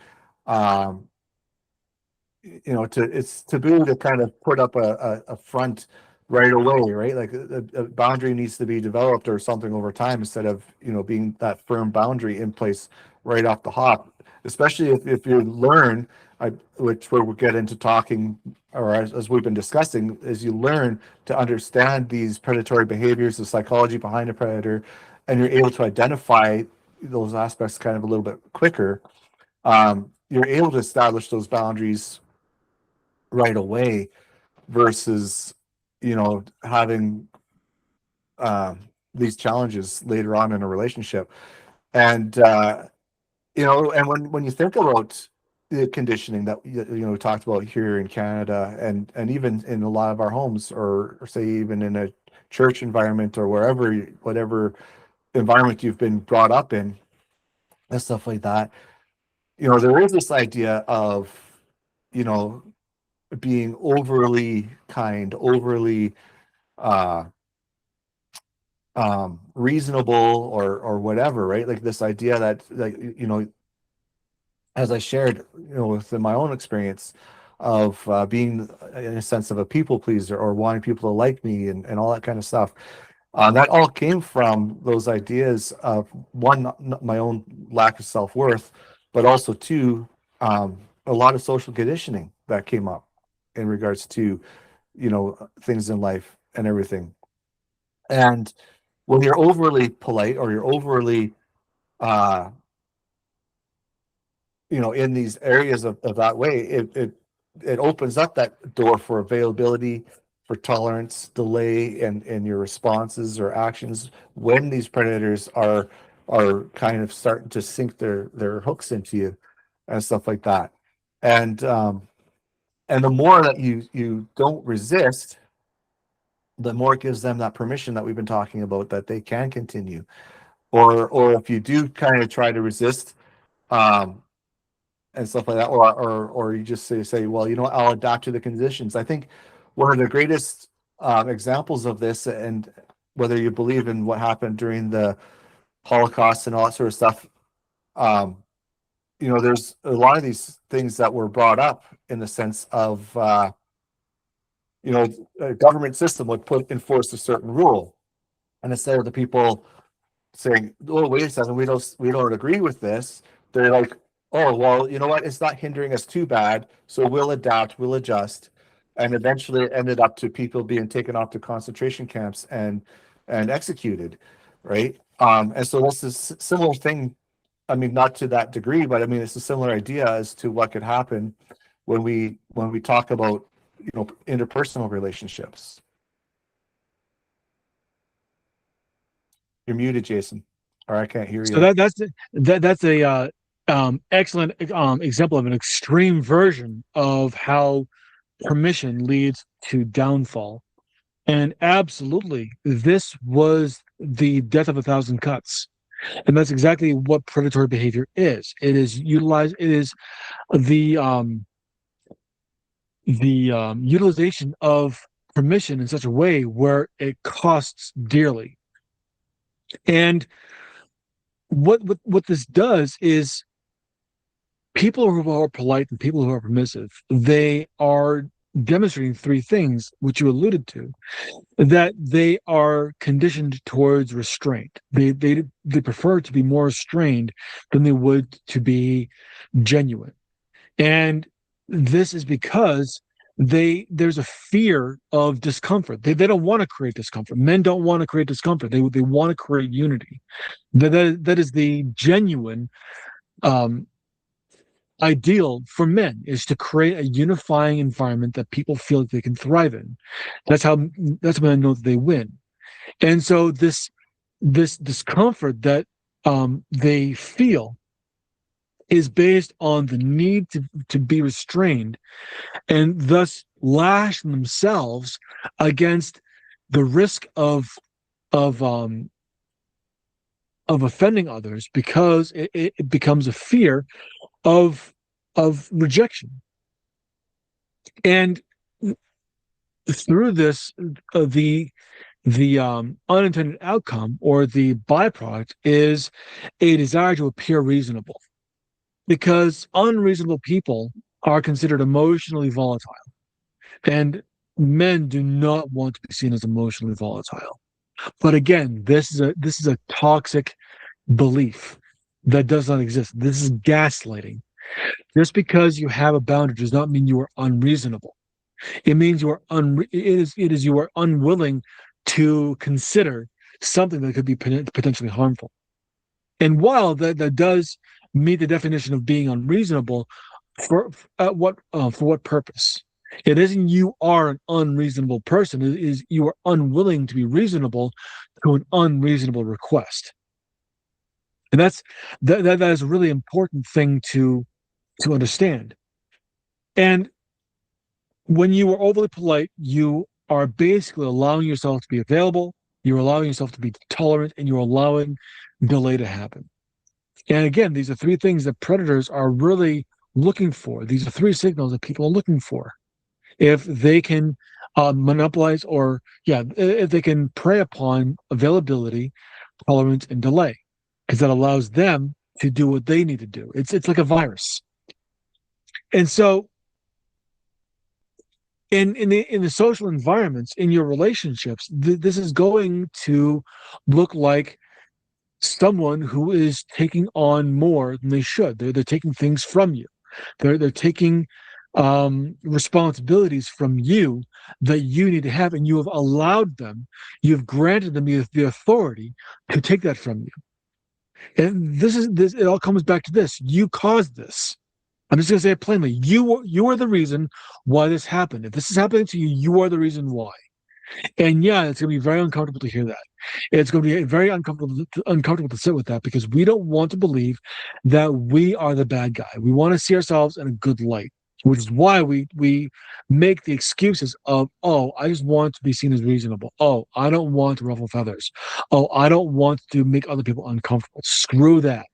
it's taboo to kind of put up a front right away, right? Like a boundary needs to be developed or something over time instead of, being that firm boundary in place right off the hop. Especially if you learn, which we'll get into talking, or as we've been discussing, is you learn to understand these predatory behaviors, the psychology behind a predator, and you're able to identify those aspects kind of a little bit quicker. You're able to establish those boundaries right away versus having these challenges later on in a relationship. And and when you think about the conditioning that we talked about here in Canada, and even in a lot of our homes, or say even in a church environment or wherever, whatever environment you've been brought up in and stuff like that, there is this idea of you know being overly kind, overly uh reasonable, or whatever, right? Like this idea that, like, as I shared, within my own experience of being in a sense of a people pleaser, or wanting people to like me, and all that kind of stuff. That all came from those ideas of, one, my own lack of self-worth, but also two, a lot of social conditioning that came up in regards to things in life and everything. And when you're overly polite, or you're overly uh in these areas of that way, it opens up that door for availability, for tolerance, delay in your responses or actions when these predators are kind of starting to sink their hooks into you and stuff like that. And the more that you don't resist, the more it gives them that permission that we've been talking about, that they can continue. Or if you do kind of try to resist, um and stuff like that, or you just say, well, I'll adapt to the conditions. I think one of the greatest examples of this, and whether you believe in what happened during the Holocaust and all that sort of stuff, there's a lot of these things that were brought up in the sense of, a government system would enforce a certain rule, and instead of the people saying, "Oh, wait a second, we don't agree with this," they're like, "Oh, well, you know what? It's not hindering us too bad, so we'll adapt, we'll adjust," and eventually it ended up to people being taken off to concentration camps and executed, right? And so this is a similar thing. I mean, not to that degree, but I mean, it's a similar idea as to what could happen when we talk about interpersonal relationships. You're muted, Jason, or I can't hear So you. that's a excellent example of an extreme version of how permission leads to downfall. And absolutely, this was the death of a thousand cuts. And that's exactly what predatory behavior is. It is the utilization of permission in such a way where it costs dearly. And what this does is, people who are polite and people who are permissive, they are demonstrating three things, which you alluded to: that they are conditioned towards restraint. They prefer to be more restrained than they would to be genuine. And this is because there's a fear of discomfort. They don't want to create discomfort. Men don't want to create discomfort. They want to create unity. That is the genuine ideal for men, is to create a unifying environment that people feel like they can thrive in. That's how men know that they win. And so this discomfort that they feel is based on the need to be restrained, and thus lash themselves against the risk of um of offending others, because it becomes a fear of rejection. And through this, the unintended outcome, or the byproduct, is a desire to appear reasonable, because unreasonable people are considered emotionally volatile. And men do not want to be seen as emotionally volatile. But again, this is a toxic belief that does not exist. This is gaslighting. Just because you have a boundary does not mean you are unreasonable. It means it is you are unwilling to consider something that could be potentially harmful. And while that does meet the definition of being unreasonable, for what purpose? It isn't you are an unreasonable person. It is you are unwilling to be reasonable to an unreasonable request. And that is a really important thing to understand. And when you are overly polite, you are basically allowing yourself to be available, you're allowing yourself to be tolerant, and you're allowing delay to happen. And again, these are three things that predators are really looking for. These are three signals that people are looking for. If they can monopolize if they can prey upon availability, tolerance, and delay, because that allows them to do what they need to do. It's like a virus. And so in the social environments, in your relationships, this is going to look like someone who is taking on more than they should. They're taking things from you. They're taking responsibilities from you that you need to have, and you have allowed them, you've granted them the authority to take that from you. And this it all comes back to this. You caused this. I'm just going to say it plainly. You are the reason why this happened. If this is happening to you, you are the reason why. And yeah, it's going to be very uncomfortable to hear that. It's going to be very uncomfortable to sit with that, because we don't want to believe that we are the bad guy. We want to see ourselves in a good light, which is why we make the excuses of, oh, I just want to be seen as reasonable. Oh, I don't want to ruffle feathers. Oh, I don't want to make other people uncomfortable. Screw that.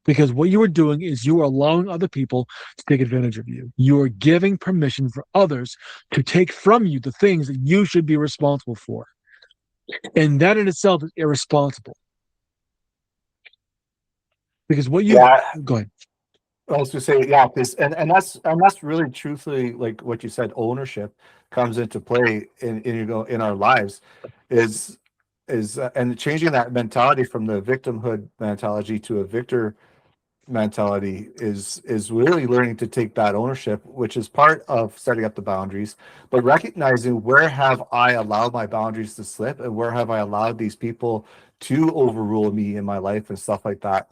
Because what you are doing is you are allowing other people to take advantage of you. You are giving permission for others to take from you the things that you should be responsible for. And that in itself is irresponsible. Because what you go ahead. I was to say, yeah, this and that's really truthfully, like what you said, ownership comes into play in our lives, is and changing that mentality from the victimhood mentality to a victor mentality is really learning to take that ownership, which is part of setting up the boundaries, but recognizing where have I allowed my boundaries to slip, and where have I allowed these people to overrule me in my life and stuff like that.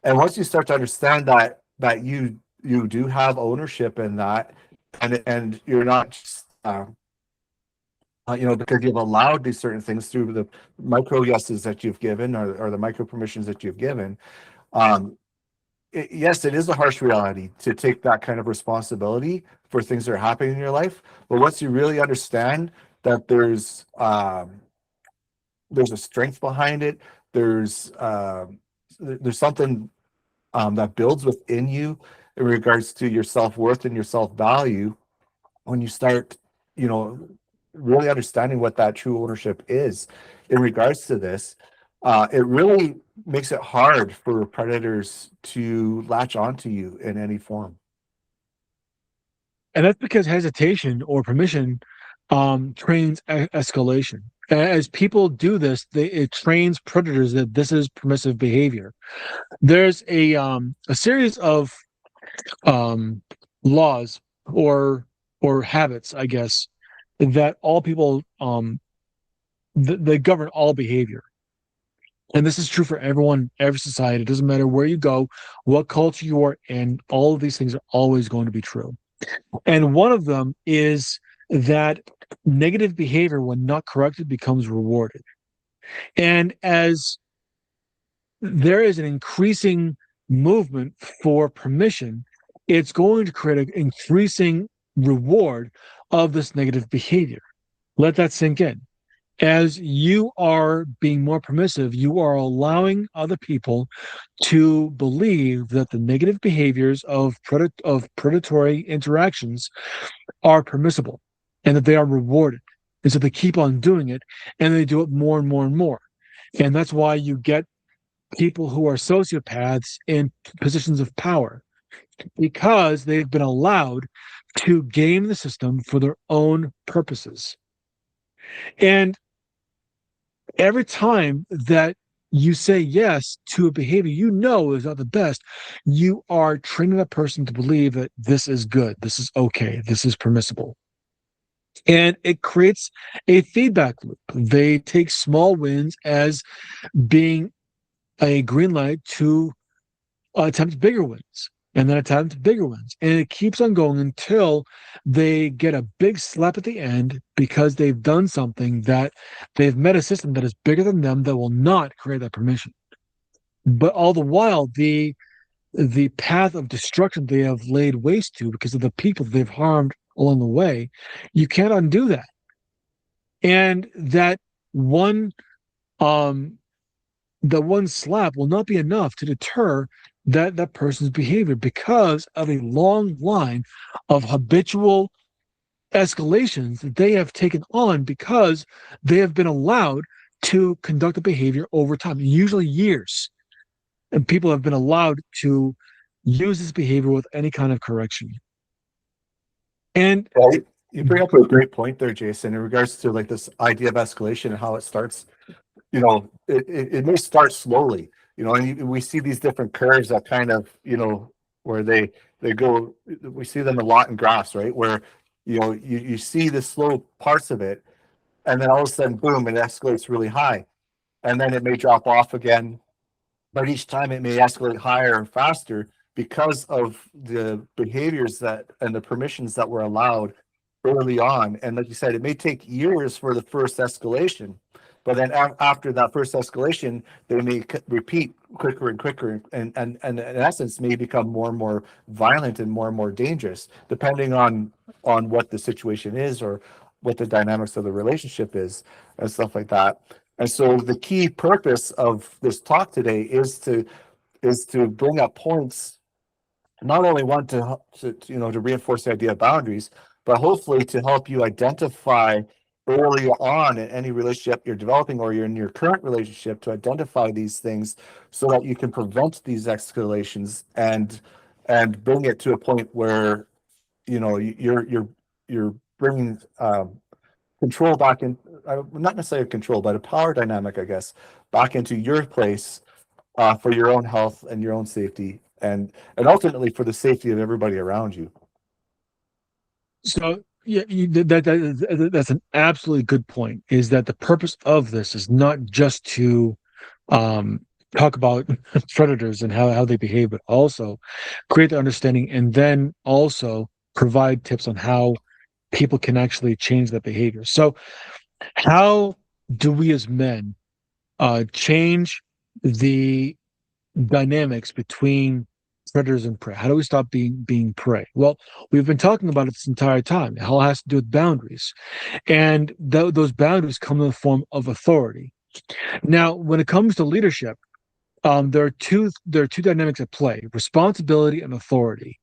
And once you start to understand that you do have ownership in that, and you're not just because you've allowed these certain things through the micro yeses that you've given, or the micro permissions that you've given. Yes, it is a harsh reality to take that kind of responsibility for things that are happening in your life. But once you really understand that there's a strength behind it, there's something that builds within you in regards to your self-worth and your self-value. When you start, really understanding what that true ownership is in regards to this, it really makes it hard for predators to latch onto you in any form. And that's because hesitation or permission trains escalation. As people do this, it trains predators that this is permissive behavior. There's a series of laws or habits, I guess, that all people they govern all behavior. And this is true for everyone, every society. It doesn't matter where you go, what culture you are in, all of these things are always going to be true. And one of them is that negative behavior, when not corrected, becomes rewarded. And as there is an increasing movement for permission, it's going to create an increasing reward of this negative behavior. Let that sink in. As you are being more permissive, you are allowing other people to believe that the negative behaviors of predatory interactions are permissible and that they are rewarded. And so they keep on doing it, and they do it more and more and more. And that's why you get people who are sociopaths in positions of power. because they've been allowed to game the system for their own purposes. And every time that you say yes to a behavior you know is not the best, you are training that person to believe that this is good, this is okay, this is permissible. And it creates a feedback loop. They take small wins as being a green light to attempt bigger wins, and then attempt bigger wins. And it keeps on going until they get a big slap at the end because they've done something, that they've met a system that is bigger than them that will not create that permission. But all the while, the path of destruction they have laid waste to because of the people they've harmed along the way, you can't undo that. And that one um the one slap will not be enough to deter that person's behavior because of a long line of habitual escalations that they have taken on because they have been allowed to conduct a behavior over time, usually years. And people have been allowed to use this behavior with any kind of correction. And Well, you bring up a great point there, Jason, in regards to like this idea of escalation and how it starts. It may start slowly, and we see these different curves that kind of, where they go. We see them a lot in graphs, right? Where you see the slow parts of it, and then all of a sudden, boom, it escalates really high, and then it may drop off again, but each time it may escalate higher and faster because of the behaviors that and the permissions that were allowed early on. And like you said, it may take years for the first escalation, but then after that first escalation, they may repeat quicker and quicker, and in essence may become more and more violent and more dangerous, depending on what the situation is or what the dynamics of the relationship is and stuff like that. And so the key purpose of this talk today is to bring up points, not only one to reinforce the idea of boundaries, but hopefully to help you identify early on in any relationship you're developing or you're in your current relationship, to identify these things so that you can prevent these escalations and bring it to a point where you're bringing control back in, not necessarily control, but a power dynamic, I guess, back into your place for your own health and your own safety, and ultimately for the safety of everybody around you. so, yeah, that's an absolutely good point. Is that the purpose of this is not just to um, talk about predators and how they behave, but also create the understanding and then also provide tips on how people can actually change that behavior. So, how do we as men change the dynamics between predators and prey? How do we stop being prey? Well, we've been talking about it this entire time. It all has to do with boundaries, and those boundaries come in the form of authority. Now, when it comes to leadership, there are two dynamics at play: responsibility and authority.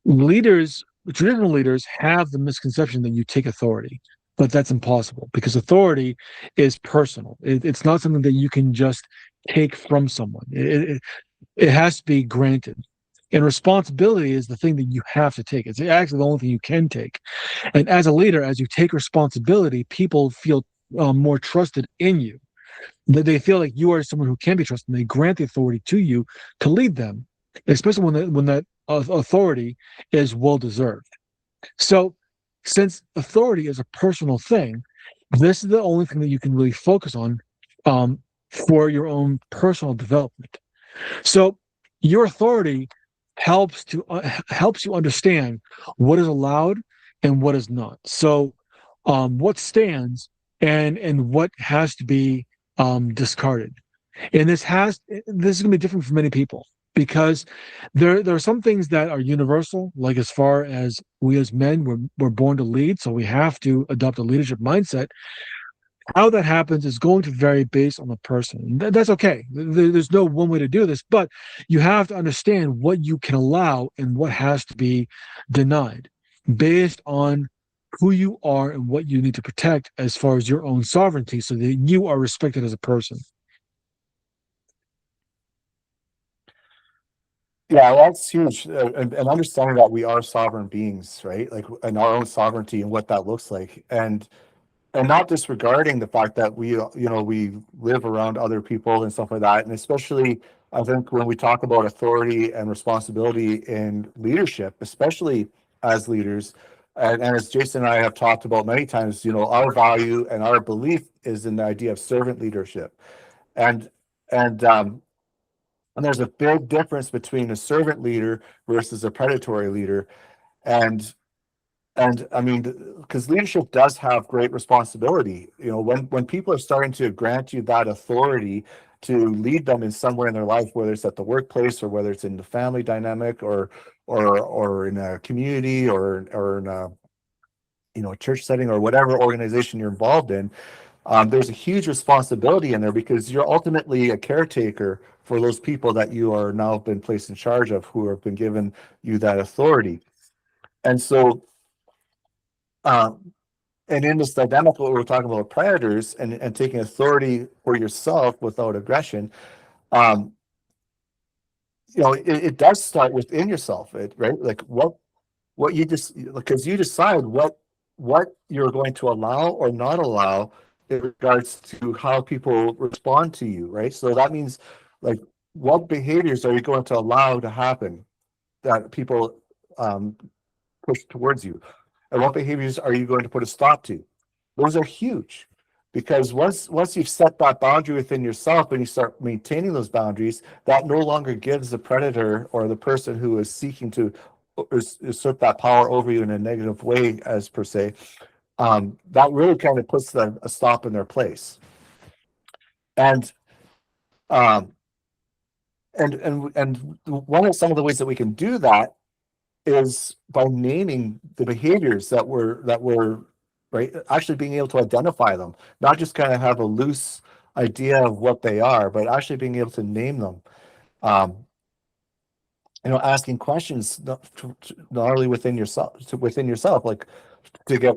Leaders, traditional leaders, have the misconception that you take authority, but that's impossible because authority is personal. It's not something that you can just take from someone. It has to be granted. And responsibility is the thing that you have to take. It's actually the only thing you can take. And as a leader, as you take responsibility, people feel more trusted in you. They feel like you are someone who can be trusted. And they grant the authority to you to lead them, especially when that authority is well deserved. So, since authority is a personal thing, this is the only thing that you can really focus on for your own personal development. So, your authority helps you understand what is allowed and what is not. So, what stands and what has to be discarded. And this is going to be different for many people because there are some things that are universal, like as far as we as men we're born to lead, so we have to adopt a leadership mindset. How that happens is going to vary based on the person. That's okay. There's no one way to do this, but you have to understand what you can allow and what has to be denied based on who you are and what you need to protect as far as your own sovereignty so that you are respected as a person. Yeah, well, that's huge. And understanding that we are sovereign beings, right? Like, and our own sovereignty and what that looks like. And not disregarding the fact that we live around other people and stuff like that. And especially, I think when we talk about authority and responsibility in leadership, especially as leaders, and as Jason and I have talked about many times, our value and our belief is in the idea of servant leadership. And and um, and there's a big difference between a servant leader versus a predatory leader. And I mean, because leadership does have great responsibility. When people are starting to grant you that authority to lead them in somewhere in their life, whether it's at the workplace or whether it's in the family dynamic or in a community or in a church setting or whatever organization you're involved in, there's a huge responsibility in there because you're ultimately a caretaker for those people that you are now been placed in charge of, who have been given you that authority. And so, and in this dynamic, what we're talking about predators and taking authority for yourself without aggression, um, it does start within yourself, right? Like what you just, because you decide what you're going to allow or not allow in regards to how people respond to you, right? So that means, like, what behaviors are you going to allow to happen that people um, push towards you, and what behaviors are you going to put a stop to? Those are huge, because once you've set that boundary within yourself and you start maintaining those boundaries, that no longer gives the predator or the person who is seeking to usurp that power over you in a negative way, as per se. That really kind of puts a stop in their place. And um, and one of some of the ways that we can do that is by naming the behaviors that we're right, actually being able to identify them, not just kind of have a loose idea of what they are, but actually being able to name them. um, Asking questions, not only within yourself, like, to get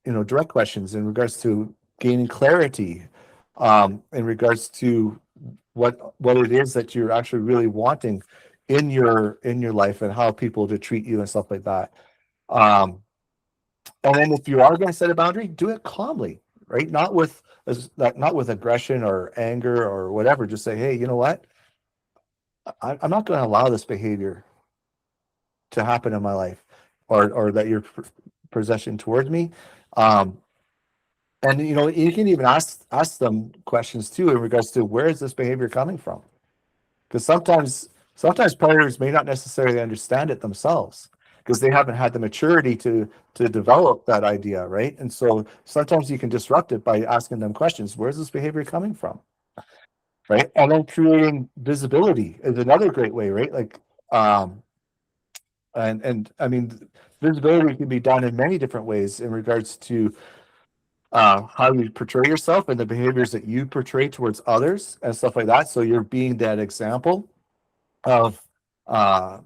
direct questions in regards to gaining clarity, in regards to what it is that you're actually really wanting in your life, and how people to treat you and stuff like that. Um, and then if you are going to set a boundary, do it calmly, right? Not with aggression or anger or whatever. Just say, hey, you know what? I'm not going to allow this behavior to happen in my life, or that you're possession towards me. Um, and you can even ask them questions too in regards to, where is this behavior coming from? Because sometimes predators may not necessarily understand it themselves, because they haven't had the maturity to develop that idea, right? And so sometimes you can disrupt it by asking them questions. Where's this behavior coming from? Right? And then creating visibility is another great way, right? Like, and I mean, visibility can be done in many different ways in regards to how you portray yourself and the behaviors that you portray towards others and stuff like that. So you're being that example of uh,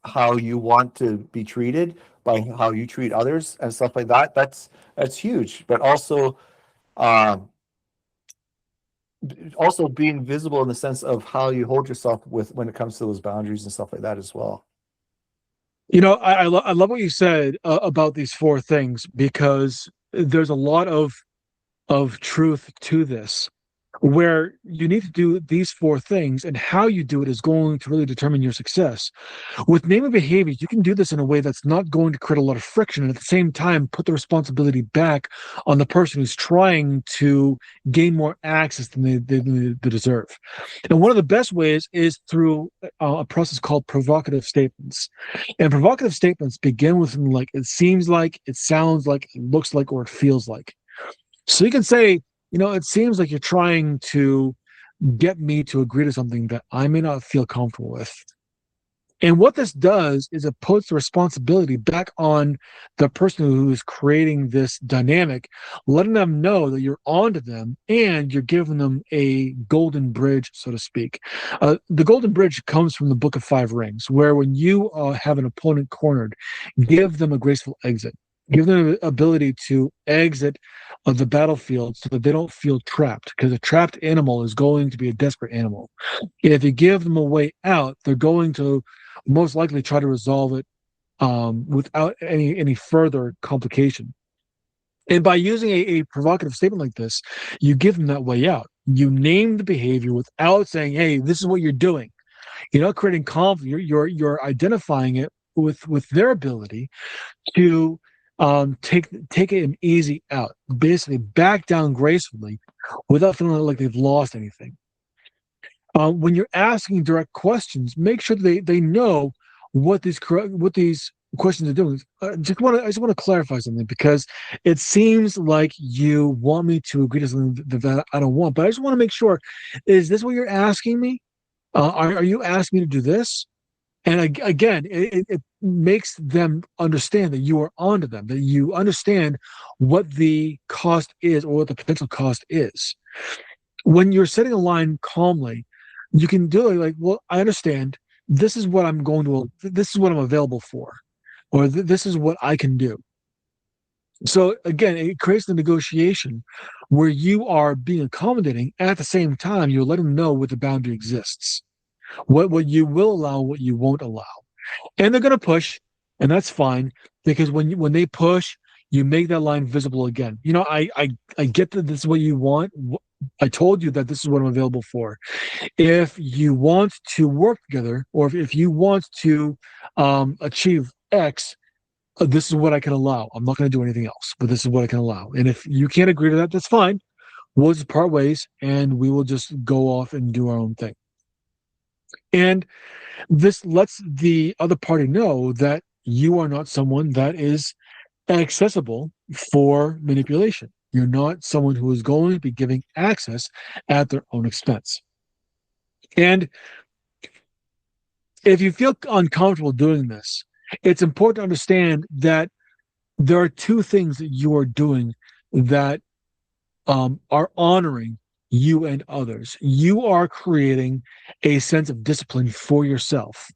how you want to be treated by how you treat others and stuff like that. That's huge. But um, also being visible in the sense of how you hold yourself when it comes to those boundaries and stuff like that as well. I love what you said about these four things, because there's a lot of truth to this, where you need to do these four things, and how you do it is going to really determine your success. With naming behaviors, you can do this in a way that's not going to create a lot of friction, and at the same time put the responsibility back on the person who's trying to gain more access than they deserve. And one of the best ways is through a process called provocative statements. And provocative statements begin with something like, it seems like, it sounds like, it looks like, or it feels like. So you can say, it seems like you're trying to get me to agree to something that I may not feel comfortable with. And what this does is it puts the responsibility back on the person who is creating this dynamic, letting them know that you're onto them and you're giving them a golden bridge, so to speak. The golden bridge comes from the Book of Five Rings, where when you have an opponent cornered, give them a graceful exit. Give them the ability to exit the battlefield so that they don't feel trapped, because a trapped animal is going to be a desperate animal. If you give them a way out, they're going to most likely try to resolve it without any further complication. And by using a provocative statement like this, you give them that way out. You name the behavior without saying, "Hey, this is what you're doing." You're not creating conflict. You're identifying it with their ability to take an easy out, basically back down gracefully without feeling like they've lost anything. When you're asking direct questions, make sure they know what these questions are doing. I just want to clarify something, because it seems like you want me to agree to something that I don't want, but I just want to make sure: is this what you're asking me? Are you asking me to do this? And again, it makes them understand that you are onto them, that you understand what the cost is or what the potential cost is. When you're setting a line calmly, you can do it like, well, I understand. This is what this is what I'm available for, or this is what I can do. So again, it creates the negotiation where you are being accommodating. At the same time, you're letting them know what the boundary exists, what you will allow, what you won't allow. And they're going to push, and that's fine, because when they push, you make that line visible again. I get that this is what you want. I told you that this is what I'm available for. If you want to work together, or if you want to achieve X, this is what I can allow. I'm not going to do anything else, but this is what I can allow. And if you can't agree to that, that's fine. We'll just part ways, and we will just go off and do our own thing. And this lets the other party know that you are not someone that is accessible for manipulation. You're not someone who is going to be giving access at their own expense. And if you feel uncomfortable doing this, it's important to understand that there are two things that you are doing that are honoring you and others. You are creating a sense of discipline for yourself,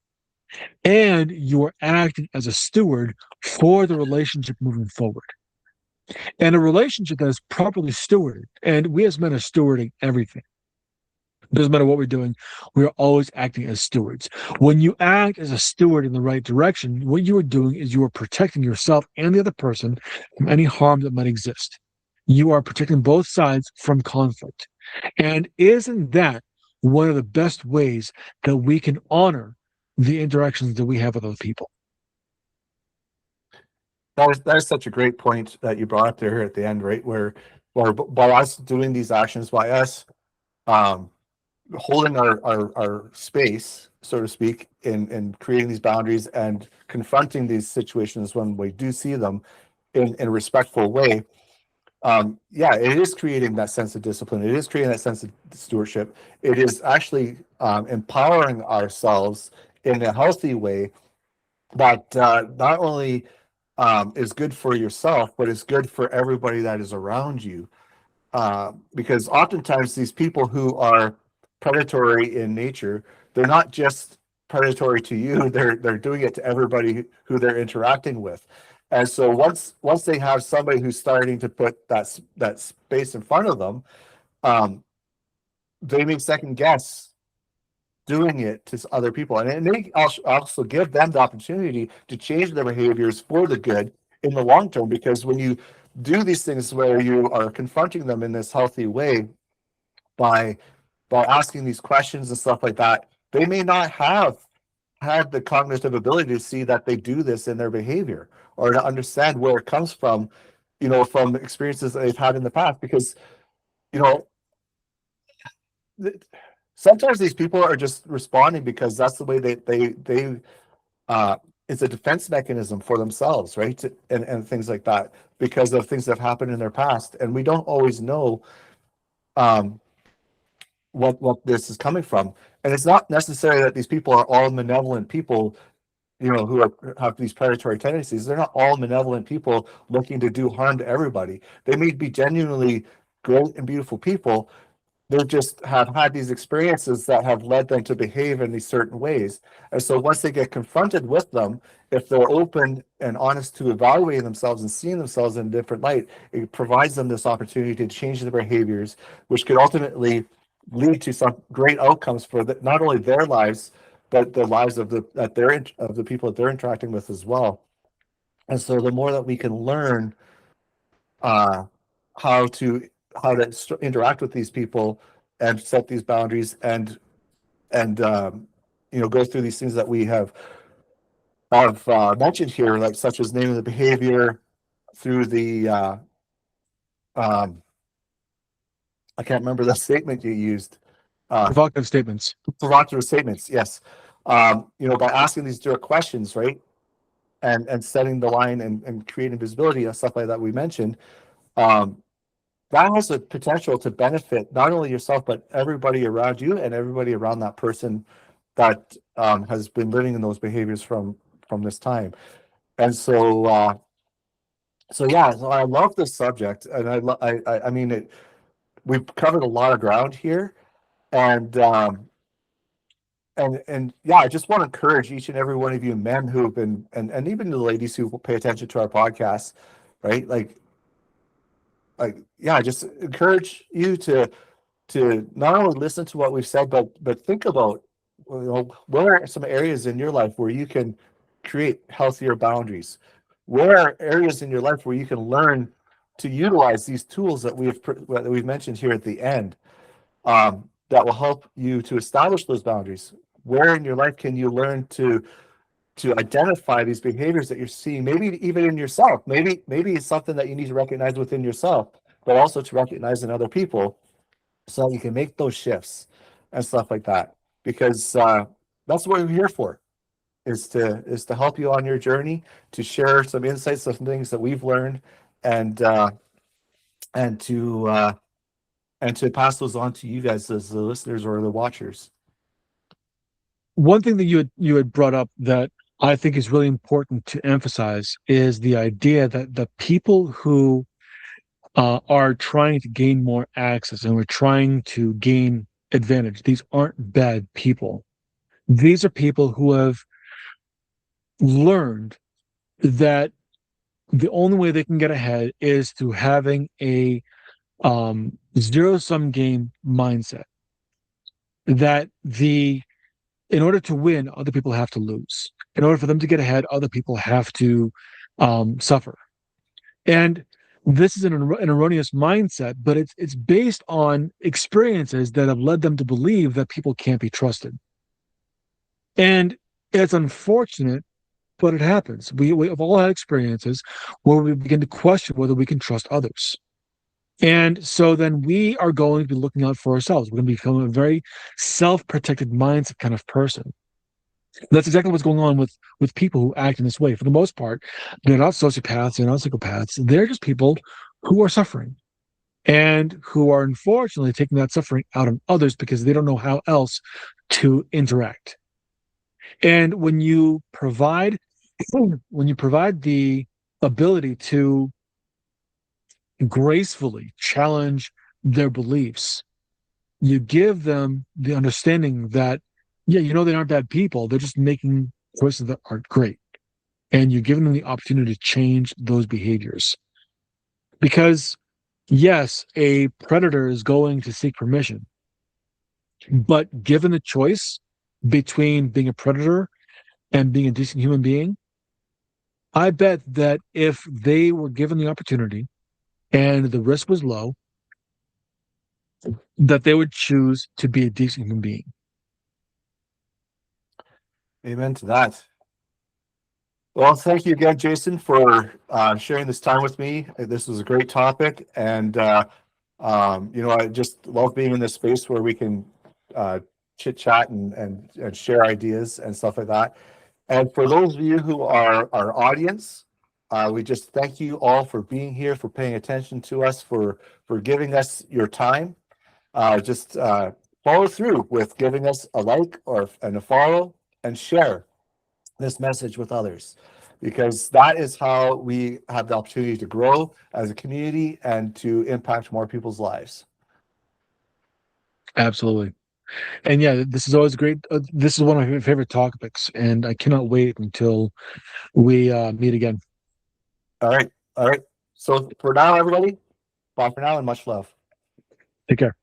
and you are acting as a steward for the relationship moving forward. And a relationship that is properly stewarded, and we as men are stewarding everything. It doesn't matter what we're doing, we are always acting as stewards. When you act as a steward in the right direction, what you are doing is you are protecting yourself and the other person from any harm that might exist. You are protecting both sides from conflict. And isn't that one of the best ways that we can honor the interactions that we have with other people? That is such a great point that you brought up there at the end, right? Where by us doing these actions, by us holding our space, so to speak, in creating these boundaries and confronting these situations when we do see them in a respectful way. Yeah, it is creating that sense of discipline. It is creating that sense of stewardship. It is actually empowering ourselves in a healthy way that not only is good for yourself, but it's good for everybody that is around you. Because oftentimes these people who are predatory in nature, they're not just predatory to you, they're doing it to everybody who they're interacting with. And so once they have somebody who's starting to put that space in front of them, they may second guess doing it to other people, and it may also give them the opportunity to change their behaviors for the good in the long term. Because when you do these things where you are confronting them in this healthy way by asking these questions and stuff like that, they may not have had the cognitive ability to see that they do this in their behavior, or to understand where it comes from, from experiences that they've had in the past. Because you know sometimes these people are just responding because that's the way they it's a defense mechanism for themselves, right? And things like that, because of things that have happened in their past, and we don't always know what this is coming from. And it's not necessary that these people are all malevolent people, who have these predatory tendencies. They're not all malevolent people looking to do harm to everybody. They may be genuinely great and beautiful people, They just have had these experiences that have led them to behave in these certain ways. And so once they get confronted with them, if they're open and honest to evaluating themselves and seeing themselves in a different light, it provides them this opportunity to change their behaviors, which could ultimately lead to some great outcomes for not only their lives, but the lives of the people that they're interacting with as well. And so the more that we can learn uh, how to interact with these people and set these boundaries and go through these things that we have mentioned here, like such as naming the behavior through the um, I can't remember the statement you used. Provocative statements. Provocative statements, yes. By asking these direct questions, right, and setting the line and creating visibility and stuff like that we mentioned. That has the potential to benefit not only yourself, but everybody around you and everybody around that person that has been living in those behaviors from this time. And so I love this subject, and I mean, we've covered a lot of ground here, and I just want to encourage each and every one of you men who've been, and even the ladies who pay attention to our podcast, right? I just encourage you to not only listen to what we've said, but think about, what are some areas in your life where you can create healthier boundaries? Where are areas in your life where you can learn to utilize these tools that we've mentioned here at the end, that will help you to establish those boundaries? Where in your life can you learn to identify these behaviors that you're seeing, maybe even in yourself? Maybe it's something that you need to recognize within yourself, but also to recognize in other people, so that you can make those shifts and stuff like that. Because that's what we're here for, is to help you on your journey, to share some insights of things that we've learned, and and to pass those on to you guys as the listeners or the watchers. One thing that you had brought up that I think is really important to emphasize is the idea that the people who are trying to gain more access and we're trying to gain advantage, these aren't bad people. These are people who have learned that the only way they can get ahead is through having a zero-sum game mindset. That in order to win, other people have to lose. In order for them to get ahead, other people have to suffer. And this is an erroneous mindset, but it's based on experiences that have led them to believe that people can't be trusted. And it's unfortunate, but it happens. We've all had experiences where we begin to question whether we can trust others. And so then we are going to be looking out for ourselves. We're going to become a very self-protected mindset kind of person. That's exactly what's going on with people who act in this way. For the most part, they're not sociopaths, they're not psychopaths. They're just people who are suffering and who are unfortunately taking that suffering out on others because they don't know how else to interact. And when you provide the ability to gracefully challenge their beliefs, you give them the understanding that, yeah, they aren't bad people. They're just making choices that aren't great. And you're giving them the opportunity to change those behaviors. Because, yes, a predator is going to seek permission. But given the choice between being a predator and being a decent human being, I bet that if they were given the opportunity and the risk was low, that they would choose to be a decent human being. Amen to that. Well, thank you again, Jason, for sharing this time with me. This was a great topic, and I just love being in this space where we can chit chat and share ideas and stuff like that. And for those of you who are our audience, we just thank you all for being here, for paying attention to us, for giving us your time. Just follow through with giving us a like and a follow, and share this message with others, because that is how we have the opportunity to grow as a community and to impact more people's lives. Absolutely. And yeah, this is always great. This is one of my favorite topics, and I cannot wait until we meet again. All right. All right. So for now, everybody, bye for now and much love. Take care.